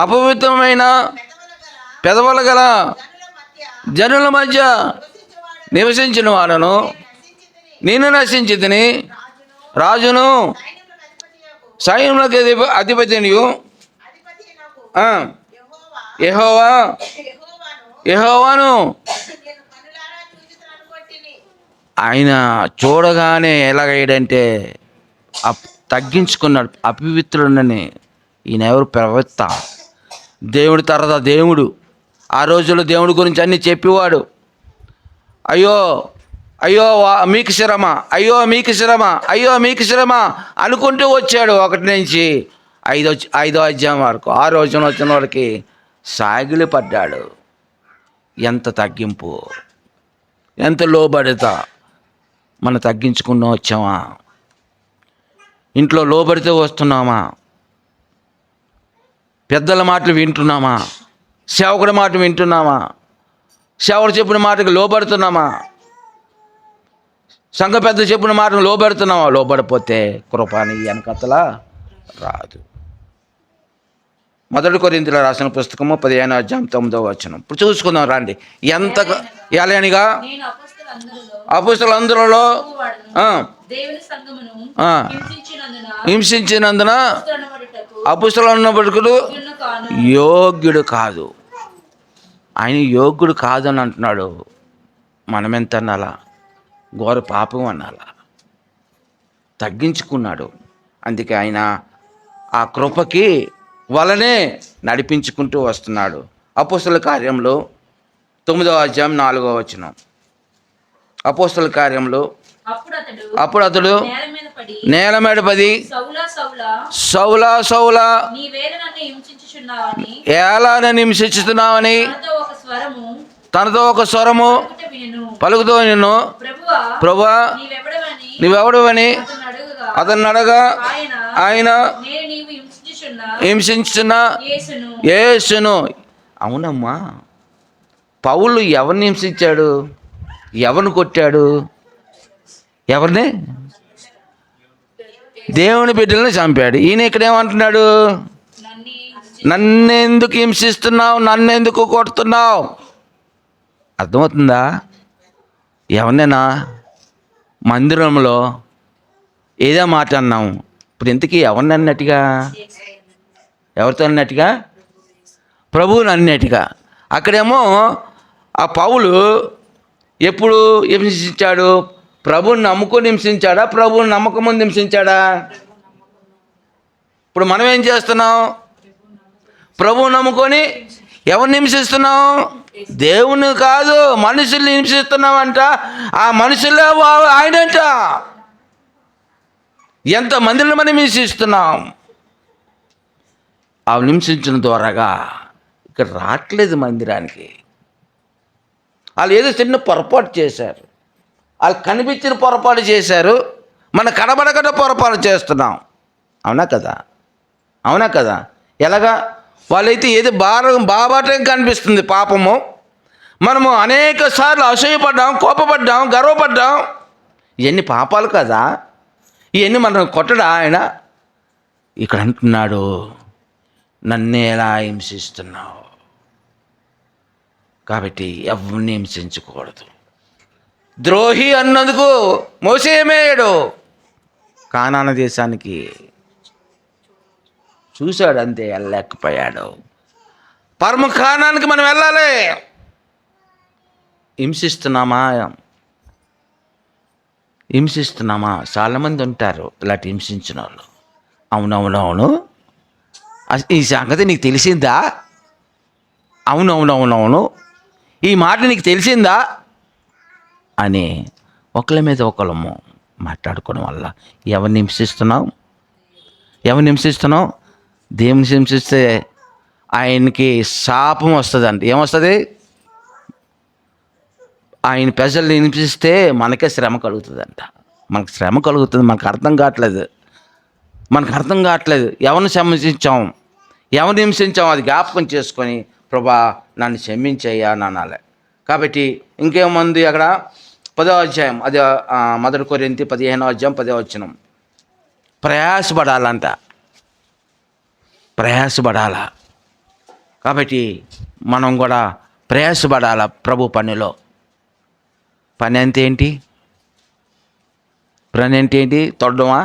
అపవిత్రమైన పెదవులు గల జనుల మధ్య నివసించిన వాడును, నేను నశించితిని, రాజును సైన్యములకు అధిపతినియు యెహోవాను. ఆయన చూడగానే ఎలాగయ్యాడంటే తగ్గించుకున్నాడు. అపవిత్రుడని ఈయన ఎవరు? ప్రవక్త. దేవుడి తర్వాత దేవుడు. ఆ రోజుల్లో దేవుడి గురించి అన్నీ చెప్పేవాడు. అయ్యో అయ్యో మీకు శ్రమ, అయ్యో మీకు శ్రమ, అయ్యో మీకు శ్రమ అనుకుంటూ వచ్చాడు. 1 నుంచి 5వ అధ్యాయం వరకు. ఆ రోజున వచ్చిన వాడికి సాగిలి పడ్డాడు. ఎంత తగ్గింపు, ఎంత లోబడిత. మనం తగ్గించుకుని వచ్చామా? ఇంట్లో లోబడితే వస్తున్నామా? పెద్దల మాటలు వింటున్నామా? సేవకుడి మాట వింటున్నామా? సేవకుడు చెప్పిన మాటకు లోబడుతున్నామా? సంఘ పెద్ద చెప్పిన మాటను లోబడుతున్నావా? లోబడిపోతే కృపాని వెనకతలా రాదు. 1 కొరింథీయుల రాసిన పుస్తకము 15వ అధ్యాయం 9వ వచనం. ఇప్పుడు చూసుకుందాం రండి. ఎంత ఏలయనగా నేను అపొస్తలులందరిలో దేవుని సంఘమును హింసించినందున అపొస్తలున్నప్పటికీ యోగ్యుడు కాదు. ఆయన యోగ్యుడు కాదు అని అంటున్నాడు. మనం ఎంత అనాలా? ఘోర పాపం అనాలా? తగ్గించుకున్నాడు. అందుకే ఆయన ఆ కృపకి వలనే నడిపించుకుంటూ వస్తున్నాడు. అపొస్తలుల కార్యంలో 9వ అధ్యాయం 4వ వచనం. అపొస్తలుల కార్యంలో అప్పుడు అతడు నేల మీద పడి సౌలా సౌలా ఎలా నన్ను హింసించుతున్నావని తనతో ఒక స్వరము పలుకుతో నిన్ను ప్రభువా నీవెవడవని అతన్ని అడగా ఆయన హింసించున్న యేసును. అవునమ్మా, పౌలు ఎవరిని హింసించాడు? ఎవరిని కొట్టాడు? ఎవరిని? దేవుని బిడ్డలను చంపాడు. ఈయన ఇక్కడ ఏమంటున్నాడు? నన్నెందుకు హింసిస్తున్నావు, నన్నెందుకు కొడుతున్నావు? అర్థమవుతుందా? ఎవరినైనా మందిరంలో ఏదో మాట అన్నాము, ఇప్పుడు ఇంతకీ ఎవరిని అన్నట్టుగా? ఎవరితో అన్నట్టుగా? ప్రభువుని అన్నట్టుగా. అక్కడేమో ఆ పౌలు ఎప్పుడు హింసించాడు? ప్రభువుని నమ్ముకొని హింసించాడా? ప్రభువుని నమ్మకం ముందు హింసించాడా? ఇప్పుడు మనం ఏం చేస్తున్నాం? ప్రభువుని నమ్ముకొని ఎవరిని హింసిస్తున్నాం? దేవుని కాదు, మనుషుల్ని హింసిస్తున్నామంట. ఆ మనుషుల్లో ఆయనంట. ఎంతమందిని మనం హింసిస్తున్నాం? ఆ హింసించిన ద్వారాగా ఇక్కడ రావట్లేదు మందిరానికి. వాళ్ళు ఏదో చిన్న పొరపాటు చేశారు. వాళ్ళు కనిపించిన పొరపాటు చేశారు. మన కనబడకుండా పొరపాటు చేస్తున్నాం. అవునా కదా? అవునా కదా? ఎలాగా? వాళ్ళైతే ఏదో బాబాటం కనిపిస్తుంది పాపము. మనము అనేక సార్లు అసూయపడ్డాం, కోపపడ్డాం, గర్వపడ్డాం. ఇవన్నీ పాపాలు కదా? ఇవన్నీ మనం కొట్టడా ఆయన? ఇక్కడ అంటున్నాడు, నన్ను ఎలా హింసిస్తున్నావు? కాబట్టి ఎవరిని హింసించకూడదు. ద్రోహి అన్నందుకు మోసే ఏమయ్యాడు? కానాన దేశానికి చూశాడు, అంతే, వెళ్ళలేకపోయాడు. పరమ కానానికి మనం వెళ్ళాలి. హింసిస్తున్నామా? చాలామంది ఉంటారు ఇలాంటి హింసించిన వాళ్ళు. అవునవునవును, ఈ సంగతి నీకు తెలిసిందా? అవునవునవునవును, ఈ మాట నీకు తెలిసిందా అని ఒకళ్ళ మీద ఒకళ్ళము మాట్లాడుకోవడం వల్ల ఎవరిని హింసిస్తున్నావు? ఎవరిని హింసిస్తున్నావు? దేవుని హింసిస్తే ఆయనకి శాపం వస్తుందంట. ఏమొస్తుంది? ఆయన ప్రజల్ని హింసిస్తే మనకే శ్రమ కలుగుతుందంట. మనకు శ్రమ కలుగుతుంది. మనకు అర్థం కావట్లేదు. ఎవరిని హింసించాం, ఎవరిని హింసించాం అది జ్ఞాపకం చేసుకొని, ప్రభా నన్ను క్షమించయ్యా అని అనాలి. కాబట్టి ఇంకేముంది అక్కడ? 10వ అధ్యాయం, అది 1 కొరింథీ 15వ అధ్యాయం 10వ వచనం. ప్రయాసపడాలంట. ప్రయాసపడాల. కాబట్టి మనం కూడా ప్రయాసపడాల ప్రభు పనిలో. పని అంటే ఏంటి? తొడడమా?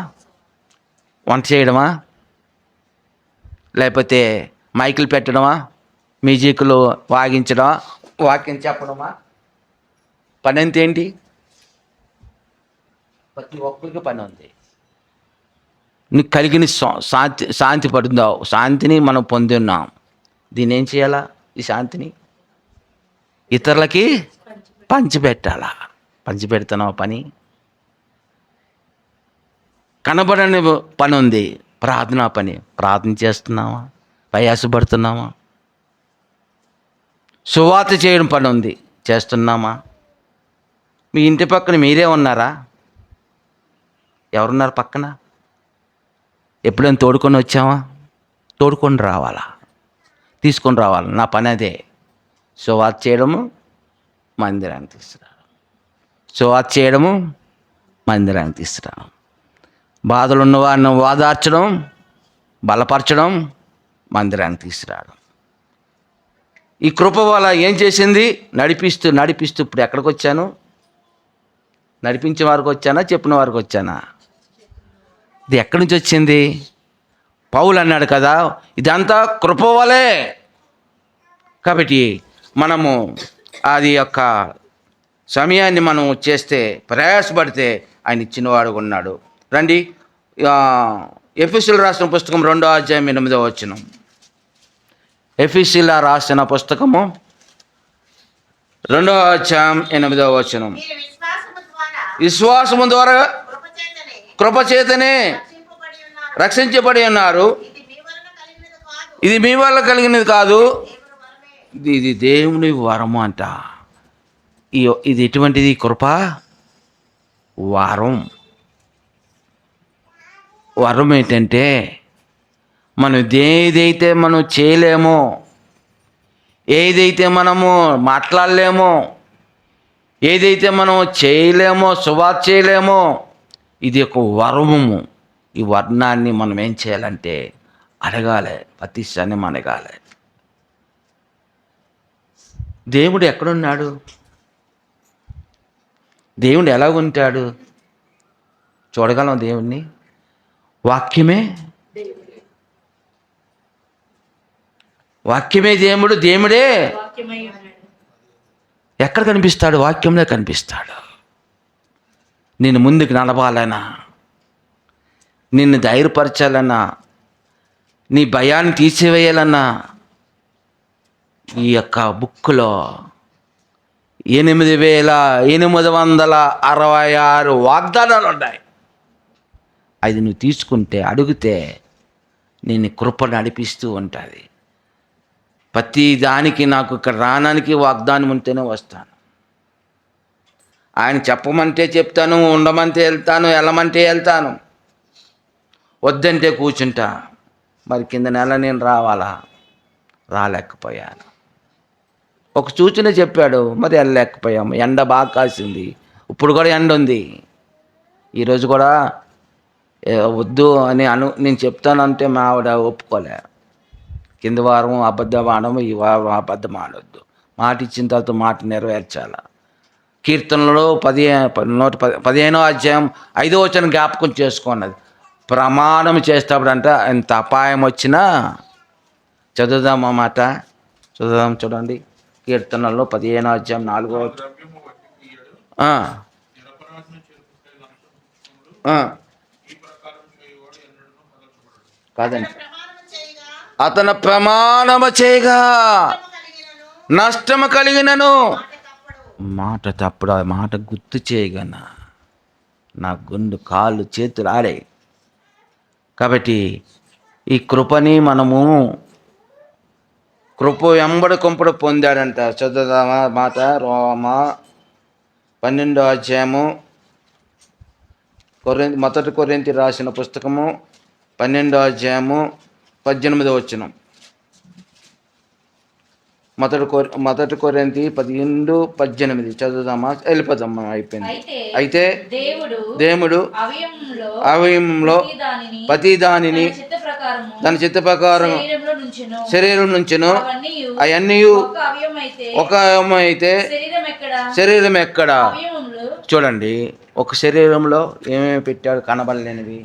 వంట చేయడమా? లేకపోతే మైకులు పెట్టడమా? మ్యూజిక్లు వాగించడమా? వాక్యం చెప్పడమా? పని అంటే ఏంటి? ప్రతి ఒక్కరికి పని ఉంది. నీకు కలిగిన శాంతి పడుతుందావు, శాంతిని మనం పొంది ఉన్నాం. దీన్ని ఏం చేయాలా? ఈ శాంతిని ఇతరులకి పంచిపెట్టాలా. పంచిపెడుతున్నావు పని. కనబడని పని ఉంది, ప్రార్థన పని. ప్రార్థన చేస్తున్నావా? ప్రయాసపడుతున్నావా? సువార్త చేయడం పని ఉంది, చేస్తున్నామా? మీ ఇంటి పక్కన మీరే ఉన్నారా? ఎవరున్నారు పక్కన? ఎప్పుడైనా తోడుకొని వచ్చావా? తోడుకొని రావాలా, తీసుకొని రావాలి. నా పని అదే. సువార్త చేయడము, మందిరానికి తీసుకురావడం. సువార్త చేయడము, మందిరానికి తీసుకురావడం. బాధలు ఉన్నవారిని ఓదార్చడం, బలపరచడం, మందిరానికి తీసుకురావడం. ఈ కృప వల్ల ఏం చేసింది? నడిపిస్తూ ఇప్పుడు ఎక్కడికి వచ్చాను? నడిపించే వారికి వచ్చానా, చెప్పిన వారికి వచ్చానా? ఇది ఎక్కడి నుంచి వచ్చింది? పౌలు అన్నాడు కదా, ఇదంతా కృప వలే. కాబట్టి మనము అది యొక్క సమయాన్ని మనం చేస్తే, ప్రయాసపడితే ఆయన ఇచ్చినవాడు ఉన్నాడు. రండి, ఎఫెసీయులకు రాసిన పుస్తకం 2వ అధ్యాయం 8వ వచనం. ఎఫెసీయులకు రాసిన పుస్తకము 2వ అధ్యాయం 8వ వచనం. విశ్వాసము ద్వారా కృపచేతనే రక్షించబడి ఉన్నారు. ఇది మీ వల్ల కలిగినది కాదు, ఇది దేవుని వరము అంట. ఇది ఎటువంటిది? కృప వరం. వరం ఏంటంటే, మనం ఏదైతే మనం చేయలేమో, ఏదైతే మనము మాట్లాడలేమో, ఏదైతే మనం చేయలేమో, సువార్త చేయలేమో, ఇది ఒక వరము. ఈ వర్ణాన్ని మనం ఏం చేయాలంటే అడగాలి, ప్రతి క్షణం అడగాలి. దేవుడు ఎక్కడున్నాడు? దేవుడు ఎలా ఉంటాడు? చూడగలం దేవుణ్ణి. వాక్యమే దేవుడు, దేవుడే ఎక్కడ కనిపిస్తాడు? వాక్యంలో కనిపిస్తాడు. నేను ముందుకు నడవాలన్నా, నిన్ను ధైర్యపరచాలన్నా, నీ భయాన్ని తీసివేయాలన్నా, ఈ యొక్క బుక్లో 8866 వాగ్దానాలు ఉన్నాయి. అది నువ్వు తీసుకుంటే, అడిగితే నేను కృప నడిపిస్తూ ఉంటుంది. ప్రతి దానికి నాకు ఇక్కడ రానానికి వాగ్దానం ఉంటేనే వస్తాను. ఆయన చెప్పమంటే చెప్తాను, ఉండమంటే వెళ్తాను, వెళ్ళమంటే వెళ్తాను, వద్దంటే కూర్చుంటా. మరి కింద నెల నేను రావాలా? రాలేకపోయాను. ఒక సూచన చెప్పాడు, మరి వెళ్ళలేకపోయాము. ఎండ బాగా కాసింది, ఇప్పుడు కూడా ఎండ ఉంది. ఈరోజు కూడా వద్దు అని నేను చెప్తానంటే మా ఆవిడ ఒప్పుకోలే. కింద వారం అబద్ధం ఆడము, ఈ వారం అబద్ధం ఆడొద్దు. మాట ఇచ్చిన తర్వాత మాట నెరవేర్చాల. కీర్తనలో 15వ అధ్యాయం 5వ వచనం జ్ఞాపకం చేసుకున్నది. ప్రమాణం చేసేటప్పుడంట ఎంత అపాయం వచ్చినా చదువుదాం ఆ మాట. చదువుదాం, చూడండి. కీర్తనలో 15వ అధ్యాయం 4వ కాదండి. అతను ప్రమాణము చేయగా నష్టము కలిగినను మాట తప్పుడు. ఆ మాట గుర్తు చేయగన నా గుండు, కాళ్ళు, చేతులు ఆడే. కాబట్టి ఈ కృపని మనము కృప వెంబడి కొంపడు పొందాడంట. చదువుదామా మాట. రోమా 12వ అధ్యాయము, మొదటి కొరింథీ రాసిన పుస్తకము 12వ అధ్యాయము 18వ వచనం. మొదటి కొరింథీ 12:18 చదువుదామా? వెళ్ళిపోదామా? అయిపోయింది. అయితే దేవుడు అవయవంలో ప్రతి దానిని దాని చిత్త ప్రకారం శరీరం నుంచెను. అవన్నీ ఒక అవయవం అయితే శరీరం ఎక్కడ? చూడండి, ఒక శరీరంలో ఏమేమి పెట్టాడు? కనబడలేనివి.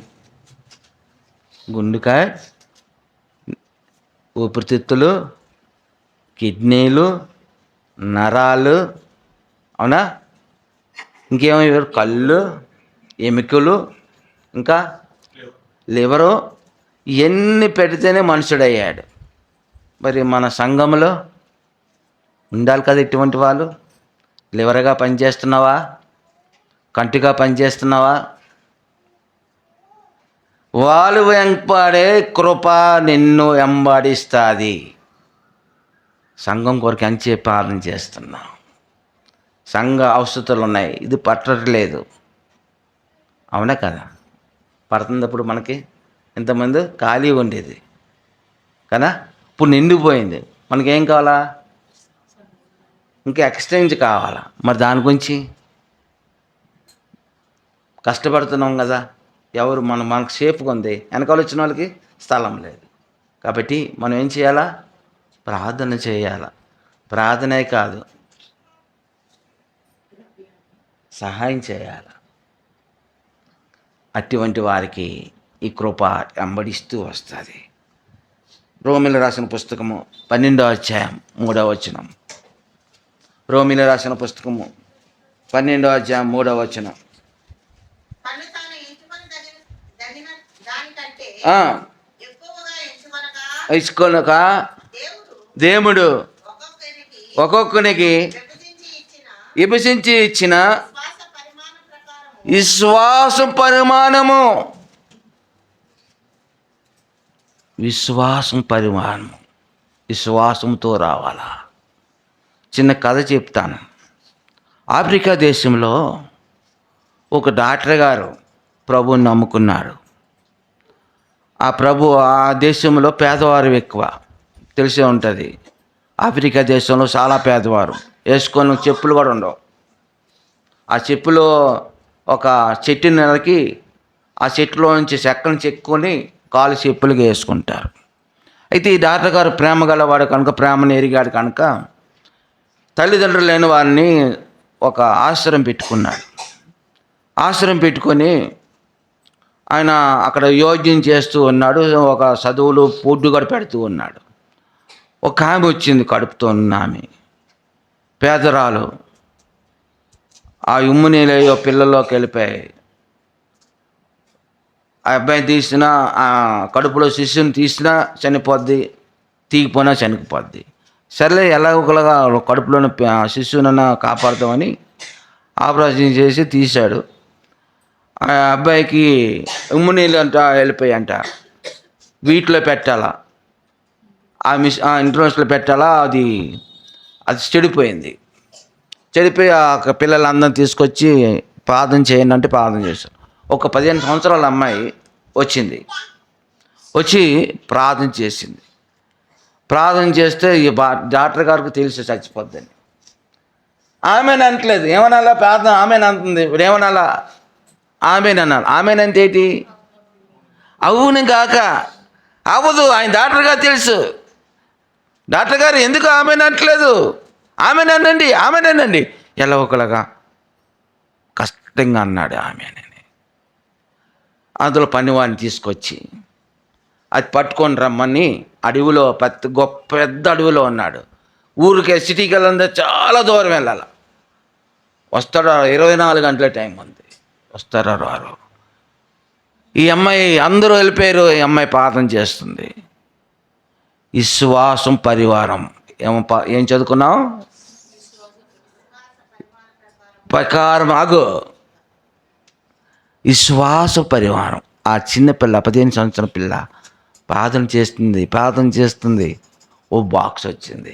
గుండెకాయ, ఊపిరితిత్తులు, కిడ్నీలు, నరాలు, అవునా? ఇంకేమో కళ్ళు, ఎముకలు, ఇంకా లివరు ఎన్ని పెడితేనే మనుషుడయ్యాడు. మరి మన సంఘంలో ఉండాలి కదా ఇటువంటి వాళ్ళు. లివర్గా పనిచేస్తున్నావా? కంటిగా పనిచేస్తున్నావా? వాళ్ళు వెంబడే కృప నిన్ను వెంబడిస్తుంది. సంఘం కొరకు అంచే ప్రార్థన చేస్తున్నాం. సంఘ అవసరాలు ఉన్నాయి, ఇది పట్టట్లేదు. అవునా కదా? పడుతున్నప్పుడు మనకి ఇంతమంది ఖాళీ ఉండేది కదా, ఇప్పుడు నిండిపోయింది. మనకేం కావాలా? ఇంకా ఎక్స్చేంజ్ కావాలా. మరి దాని గురించి కష్టపడుతున్నాం కదా. ఎవరు మనకు సేఫ్గా ఉంది, వెనకాల వచ్చిన వాళ్ళకి స్థలం లేదు. కాబట్టి మనం ఏం చేయాలా? ప్రార్థన చేయాలా. ప్రార్థనే కాదు, సహాయం చేయాలి. అటువంటి వారికి ఈ కృప వెంబడిస్తూ వస్తుంది. రోమిల రాసిన పుస్తకము 12వ అధ్యాయం 3వ వచనం. రోమిల రాసిన పుస్తకము 12వ అధ్యాయం 3వ వచనం. ఇచ్చుకొనక దేవుడు ఒక్కొక్కనికి విభజించి ఇచ్చిన విశ్వాసం పరిమాణము విశ్వాసంతో రావాలా. చిన్న కథ చెప్తాను. ఆఫ్రికా దేశంలో ఒక డాక్టర్ గారు ప్రభువుని నమ్ముకున్నాడు. ఆ దేశంలో పేదవారు ఎక్కువ, తెలిసే ఉంటుంది. ఆఫ్రికా దేశంలో చాలా పేదవారు, వేసుకొని చెప్పులు కూడా ఉండవు. ఆ చెప్పులు ఒక చెట్టు నెలకి ఆ చెట్టులో నుంచి చెక్కను చెక్కుని కాలు చెప్పులుగా వేసుకుంటారు. అయితే ఈ డాక్టర్ గారు ప్రేమ గలవాడు కనుక, ప్రేమను ఎరిగాడు కనుక, తల్లిదండ్రులు లేని వారిని ఒక ఆశ్రయం పెట్టుకున్నాడు. ఆశ్రయం పెట్టుకొని ఆయన అక్కడ యోగ్యం చేస్తూ ఉన్నాడు. ఒక చదువులు ఫుడ్ కూడా పెడుతూ ఉన్నాడు. ఒక ఆమె వచ్చింది, కడుపుతో ఉన్న ఆమె, పేదరాలు. ఆ ఉమ్మునీళ్ళో పిల్లల్లోకి వెళ్ళిపోయాయి. ఆ అబ్బాయి తీసినా, ఆ కడుపులో శిశువుని తీసినా చనిపోద్ది, తీగిపోయినా చనిపోద్ది. సర్లే ఎలాగోలాగా కడుపులోని శిశువునన్నా కాపాడుతామని ఆపరేషన్ చేసి తీశాడు. ఆ అబ్బాయికి ఉమ్మునీళ్ళు అంట వెళ్ళిపోయాయంట. వీటిలో పెట్టాలా, ఆ ఇంట్రోన్స్లో పెట్టాలా, అది చెడిపోయింది. చెడిపోయి ఆ పిల్లలందరినీ తీసుకొచ్చి ప్రార్థన చేయండి అంటే ప్రార్థన చేశారు. ఒక 15 సంవత్సరాల అమ్మాయి వచ్చింది, వచ్చి ప్రార్థన చేసింది. ప్రార్థన చేస్తే ఈ డాక్టర్ గారికి తెలిసి చచ్చిపోద్దని. ఆమెను అనట్లేదు, ఏమనాలా? ప్రార్థన ఆమెను అంటుంది. ఇప్పుడు ఏమనాలా? ఆమెను అనాలి. ఆమెను అంటే ఏంటి? అవును కాక అవ్వదు. ఆయన డాక్టర్ గారు తెలుసు. డాక్టర్ గారు ఎందుకు ఆమెను అనట్లేదు? ఆమెనండి ఎలా ఒకలాగా కష్టంగా అన్నాడు ఆమెనని. అందులో పనివాడిని తీసుకొచ్చి అది పట్టుకొని రమ్మని అడవిలో పెద్ద అడవిలో ఉన్నాడు. ఊరికే సిటీకి వెళ్ళాలంటే చాలా దూరం వెళ్ళాలి. వస్తాడో 24 గంటల టైం ఉంది, వస్తారో రారు. ఈ అమ్మాయి అందరూ వెళ్ళిపోయారు. ఈ అమ్మాయి ప్రార్థన చేస్తుంది. విశ్వాసం పరివారం. ఏం చదువుకున్నావు? ప్రకారం ఆగు. విశ్వాస పరివారం. ఆ చిన్న పిల్ల, 15 సంవత్సరాల పిల్ల ప్రార్థన చేస్తుంది. ఓ బాక్స్ వచ్చింది.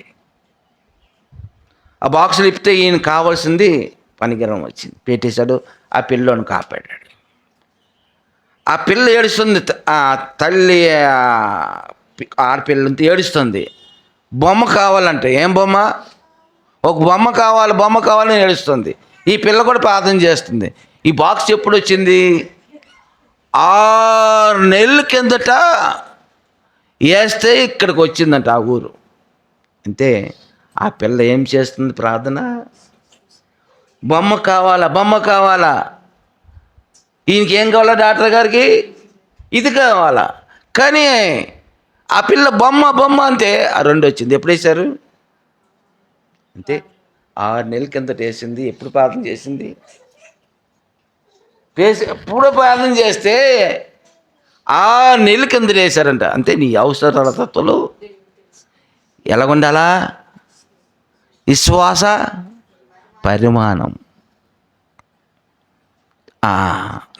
ఆ బాక్స్లో ఇప్పితే ఈయన కావాల్సింది పనికిరం వచ్చింది, పెట్టేశాడు. ఆ పిల్లోని కాపాడాడు. ఆ పిల్ల ఏడుస్తుంది. ఆ తల్లి ఆడపిల్లంతా ఏడుస్తుంది. బొమ్మ కావాలంటే, ఏం బొమ్మ? ఒక బొమ్మ కావాలని ఏడుస్తుంది. ఈ పిల్ల కూడా ప్రార్థన చేస్తుంది. ఈ బాక్స్ ఎప్పుడు వచ్చింది? 6 నెలల కిందట వేస్తే ఇక్కడికి వచ్చిందంట ఆ ఊరు. అంతే. ఆ పిల్ల ఏం చేస్తుంది? ప్రార్థన. బొమ్మ కావాలా. ఈయనకి ఏం కావాలా? డాక్టర్ గారికి ఇది కావాలా. కానీ ఆ పిల్ల బొమ్మ అంతే ఆ 2 వచ్చింది. ఎప్పుడు వేశారు? అంతే. 6 నెలల కిందట వేసింది. ఎప్పుడు ప్రార్థన చేసింది? ఎప్పుడు ప్రార్థన చేస్తే ఆ నెల కింద వేశారంట. అంతే, నీ అవసరతలు ఎలాగుండాలా? విశ్వాస పరిమాణం.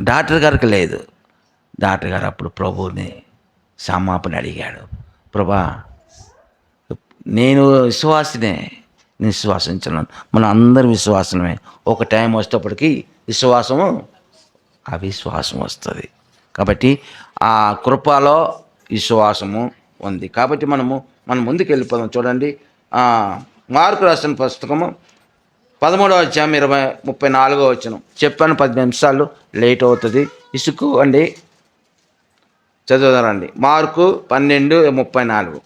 డాక్టర్ గారికి లేదు. డాక్టర్ గారు అప్పుడు ప్రభువుని క్షమాపణ అడిగాడు. ప్రభా, నేను విశ్వాసనే, నేను విశ్వాసించను. మనం అందరం విశ్వాసమే. ఒక టైం వచ్చేటప్పటికి విశ్వాసము అవిశ్వాసం వస్తుంది. కాబట్టి ఆ కృపలో విశ్వాసము ఉంది. కాబట్టి మనం ముందుకు వెళ్ళిపోదాం. చూడండి, మార్కు రాసిన పుస్తకము 13వ అధ్యాయం 34వ వచనం. చెప్పాను 10 నిమిషాలు లేట్ అవుతుంది, ఇసుక్కోండి. చదువుదారండి. మార్కు 12:34.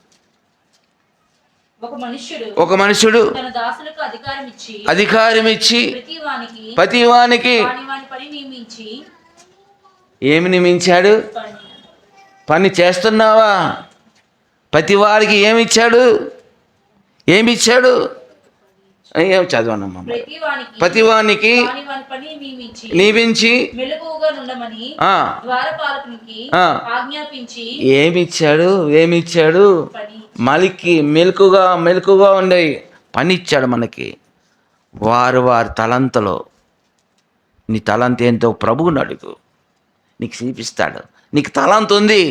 ఒక మనుష్యుడు తన దాసులకు అధికారం ఇచ్చి ప్రతివానికి ఏమి నియమించాడు? పని చేస్తున్నావా? ప్రతివాడికి ఏమిచ్చాడు? ఏం చదవనమ్మా. ప్రతివానికి నియమించి ఏమిచ్చాడు? మెలకుగా ఉండే పని ఇచ్చాడు మనకి. వారి తలంతలో నీ తలంత ఏంటో ప్రభువుని అడుగు, నీకు చూపిస్తాడు. నీకు తలంత ఉంది,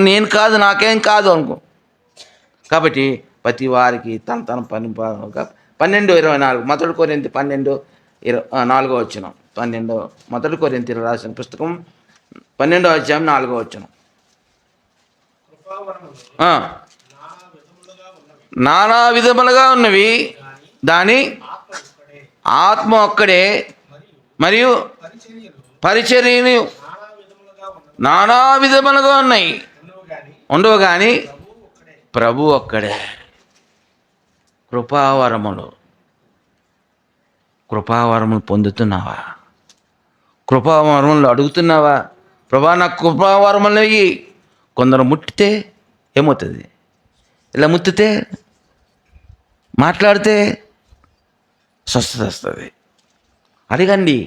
నేను కాదు, నాకేం కాదు అనుకో. కాబట్టి ప్రతి వారికి తన పని 12:24. 1 కొరింథీ 12:4 వచనం. 1 కొరింథీ రాసిన పుస్తకం 12వ అధ్యాయం 4వ వచనం. నానా విధములుగా ఉన్నవి, దాని ఆత్మ ఒక్కడే, మరియు పరిచర్యలు నానా విధములుగా ఉన్నాయి, ఉండవు కానీ ప్రభు ఒక్కడే. కృపావరములు పొందుతున్నావా? కృపావరములు అడుగుతున్నావా? ప్రభా, నాకు కృపావరములు అయ్యి. కొందరు ముట్టితే ఏమవుతుంది? ఇలా ముట్టితే, మాట్లాడితే స్వస్థత వస్తుంది. అడగండి,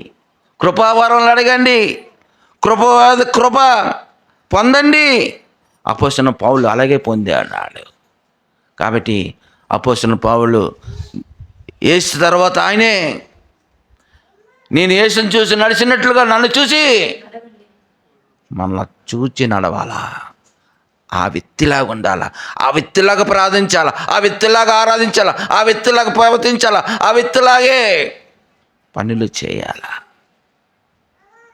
కృపావరములు అడగండి, కృప పొందండి. అపోస్తలుడైన పౌలు అలాగే పొంది అన్నాడు. కాబట్టి అపోస్తలుడైన పౌలు యేసు తర్వాత ఆయనే, నేను యేసుని చూసి నడిచినట్లుగా నన్ను చూసి మనల్ని చూచి నడవాలా. ఆ వ్యక్తిలాగా ఉండాలా, ఆ వ్యక్తిలాగా ప్రార్థించాలా, ఆ వ్యక్తిలాగా ఆరాధించాలా, ఆ వ్యక్తిలాగా ప్రవర్తించాలా, ఆ వ్యక్తిలాగే పనులు చేయాలా.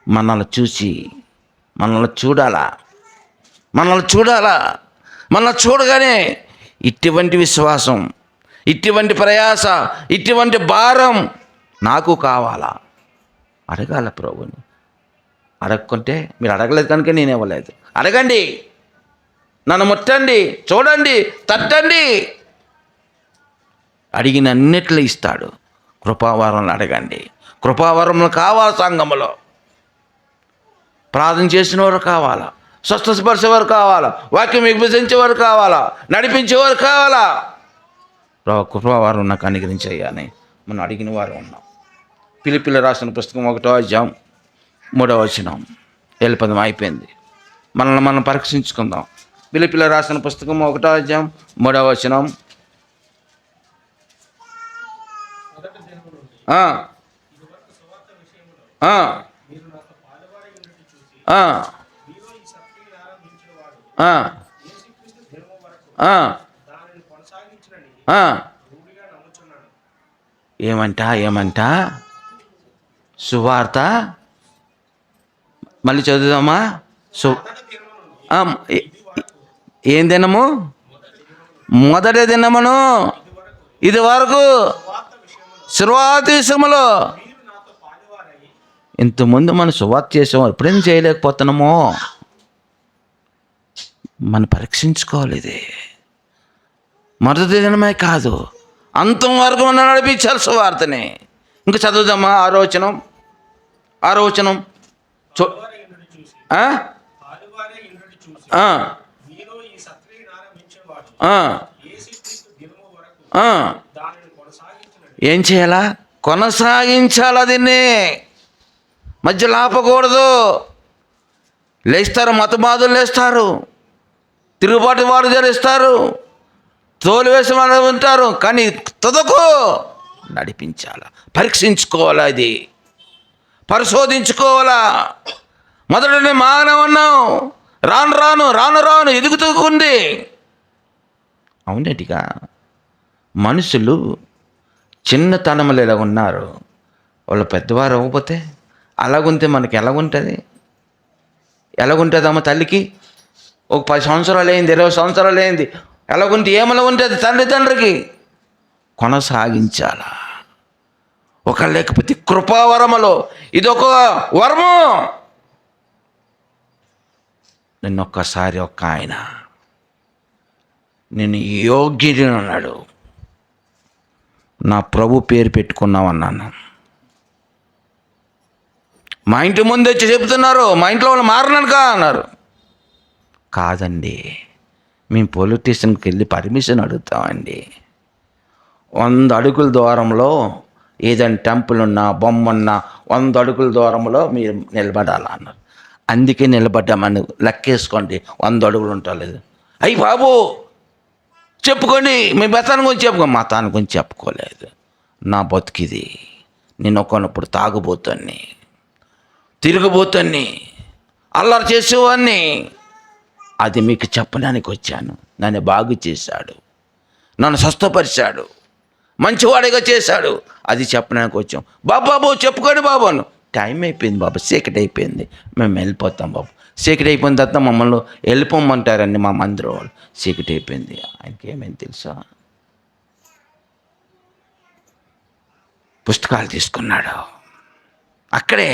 మనల్ని చూసి మనల్ని చూడగానే ఇటువంటి విశ్వాసం, ఇటువంటి ప్రయాస, ఇటువంటి భారం నాకు కావాలా. అడగాల ప్రభుని. అడగకుంటే, మీరు అడగలేదు కనుక నేను ఇవ్వలేదు. అడగండి, నన్ను ముట్టండి, చూడండి, తట్టండి. అడిగిన అన్నిట్లో ఇస్తాడు. కృపావరం అడగండి. కృపావరములు కావాలి. సంఘములో ప్రార్థన చేసిన వారు కావాలా, స్వస్థపరిచేవారు కావాలా, వాక్యం విభజించేవారు కావాలా, నడిపించేవారు కావాలా. కృపావరం నాకు అనుగ్రహించయ్యా అని మనం అడిగిన వారు ఉన్నాం. ఫిలిప్పీయులకు రాసిన పుస్తకం 1వ అధ్యాయం 3వ వచనం. పదం అయిపోయింది. మనల్ని మనం పరీక్షించుకుందాం. ఫిలిప్పీయులకు రాసిన పుస్తకం 1వ అధ్యాయం 3వ వచనం. ఏమంట సువార్త మళ్ళీ చదువుదామా. ఏం దినము? మొదటి దినమును ఇది వరకు సువార్త విషయములో. ఇంతకుముందు మనం సువార్త చేసాము, ఎప్పుడేం చేయలేకపోతున్నామో మనం పరీక్షించుకోవాలి. ఇది మొదటి దినమే కాదు, అంతం వరకు మనం నడిపించాలి సువార్తని. ఇంకా చదువుదామా. 6వ వచనం. ఏం చేయాలా? కొనసాగించాలా. దీన్ని మధ్యలో ఆపకూడదు. లేస్తారు, మతబాదులు లేస్తారు, తిరుగుబాటు వారు జరిస్తారు, తోలు వేసి వాళ్ళు ఉంటారు. కానీ తుదకు నడిపించాలా, పరీక్షించుకోవాలా, ఇది పరిశోధించుకోవాలా. మొదటనే మానవన్నాం, రాను రాను రాను రాను ఎదుగుతుంది. అవునటిగా మనుషులు చిన్నతనంలో ఎలా ఉన్నారు, వాళ్ళు పెద్దవారు అవ్వకపోతే అలాగుంటే మనకి ఎలాగుంటుంది? ఎలాగుంటుందమ్మ తల్లికి? ఒక 10 సంవత్సరాలు అయింది, 20 సంవత్సరాలు అయింది, ఎలాగుంటే ఏమలా ఉంటుంది తండ్రికి? కొనసాగించాలా. ఒక లేకపోతే కృపావరములో ఇదొక వరము. నిన్నొక్కసారి ఆయన నేను యోగ్యుడు అన్నాడు. నా ప్రభు పేరు పెట్టుకున్నావన్నాను. మా ఇంటి ముందు వచ్చి చెప్తున్నారు, మా ఇంట్లో వాళ్ళు మారననుక అన్నారు. కాదండి, మేము పోలీస్ స్టేషన్కి వెళ్ళి పర్మిషన్ అడుగుతామండి. 100 అడుగుల దూరంలో ఏదైనా టెంపుల్ ఉన్నా, బొమ్మ ఉన్నా 100 అడుగుల దూరంలో మీరు నిలబడాలా అన్నారు. అందుకే నిలబడ్డామని లెక్కేసుకోండి, 100 అడుగులు ఉండలేదు. అయ్యి బాబు చెప్పుకోండి, మీ బతాన్ని గురించి చెప్పుకోండి. మతాన్ని గురించి చెప్పుకోలేదు. నా బతుకిది. నేను ఒకనప్పుడు తాగుబోతాన్ని, తిరగబోతాన్ని, అల్లరి చేసేవాడిని. అది మీకు చెప్పడానికి వచ్చాను. నన్ను బాగు చేశాడు, నన్ను స్వస్థపరిచాడు, మంచివాడిగా చేశాడు. అది చెప్పడానికి వచ్చాం. బాబు చెప్పుకోండి బాబు అను. టైం అయిపోయింది బాబు, చీకటి అయిపోయింది, మేము వెళ్ళిపోతాం బాబు. చీకటి అయిపోయిన తర్వాత మమ్మల్ని వెళ్ళిపోమంటారండి మా మందిరం వాళ్ళు. చీకటి అయిపోయింది. ఆయనకి ఏమైంది తెలుసా? పుస్తకాలు తీసుకున్నాడు. అక్కడే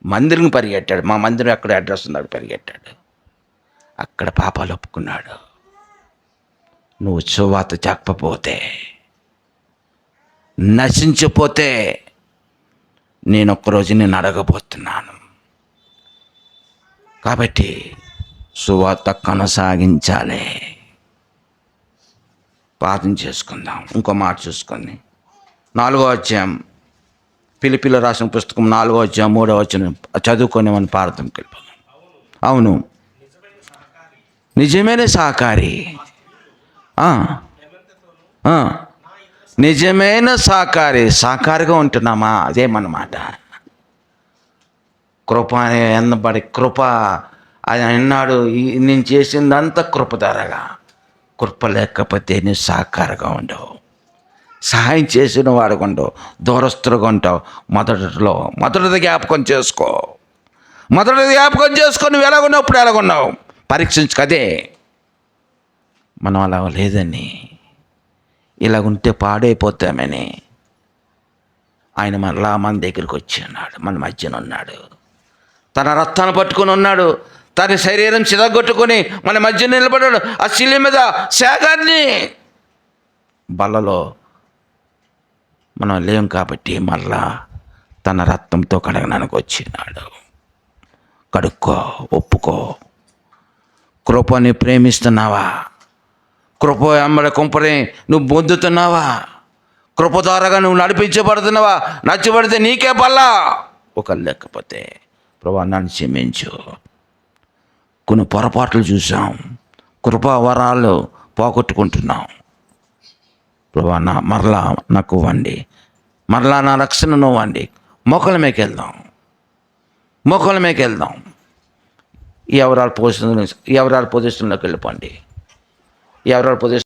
మందిరం పరిగెట్టాడు. మా మందిరం అక్కడ అడ్రస్ ఉన్నాడు, పరిగెట్టాడు. అక్కడ పాపాలు ఒప్పుకున్నాడు. నువ్వు సువార్త చెప్పపోతే, నశించిపోతే నేను ఒక్కరోజు నేను అడగబోతున్నాను. కాబట్టి సువార్త కొనసాగించాలి. ప్రార్థన చేసుకుందాం. ఇంకో మాట చూసుకొని 4వ అధ్యాయం, ఫిలిప్పీయులకు రాసిన పుస్తకం 4వ అధ్యాయం 3వ వచనం చదువుకొని మనం ప్రార్థనకి వెళ్ళిపోదాం. అవును, నిజమైన సహకారి, నిజమైన సాకారిగా ఉంటున్నామా? అదేమన్నమాట. కృప అనే ఎన్నబడి కృప అది అన్నాడు. నేను చేసిందంతా కృప ధరగా. కృప లేకపోతే నేను సాకారంగా ఉండవు, సహాయం చేసిన వాడుగా ఉండవు, దూరస్తులుగా ఉంటావు. మొదటిది జ్ఞాపకం చేసుకో. మొదటిది జ్ఞాపకం చేసుకొని నువ్వు ఎలాగున్నావు, ఇప్పుడు ఎలాగున్నావు పరీక్షించుకదే. మనం అలా లేదని, ఇలాగుంటే పాడైపోతామని ఆయన మరలా మన దగ్గరికి వచ్చి ఉన్నాడు, మన మధ్యన ఉన్నాడు. తన రక్తాన్ని పట్టుకొని ఉన్నాడు, తన శరీరం చిదగొట్టుకొని మన మధ్య నిలబడ్డాడు. ఆ శిలువ మీద శాగాన్ని బల్లలో మనం లేం కాబట్టి మరలా తన రక్తంతో కడగడానికి వచ్చినాడు. కడుక్కో, ఒప్పుకో. కృపని ప్రేమిస్తున్నావా? కృప అమ్మడి కుంపని నువ్వు పొందుతున్నావా? కృప ద్వారాగా నువ్వు నడిపించబడుతున్నావా? నచ్చబడితే నీకే బల్లా. ఒక లేకపోతే ప్రభా నన్ను క్షమించు. కొన్ని పొరపాట్లు చూసాం, కృపా వరాలు పోగొట్టుకుంటున్నాం. ప్రభా మరలా నాకు ఇవ్వండి, మరలా నా రక్షణను ఇవ్వండి. మొక్కల మీదకి వెళ్దాం. ఎవరాల పొజిషన్లోకి వెళ్ళిపోండి. ఎవరాల పొజిషన్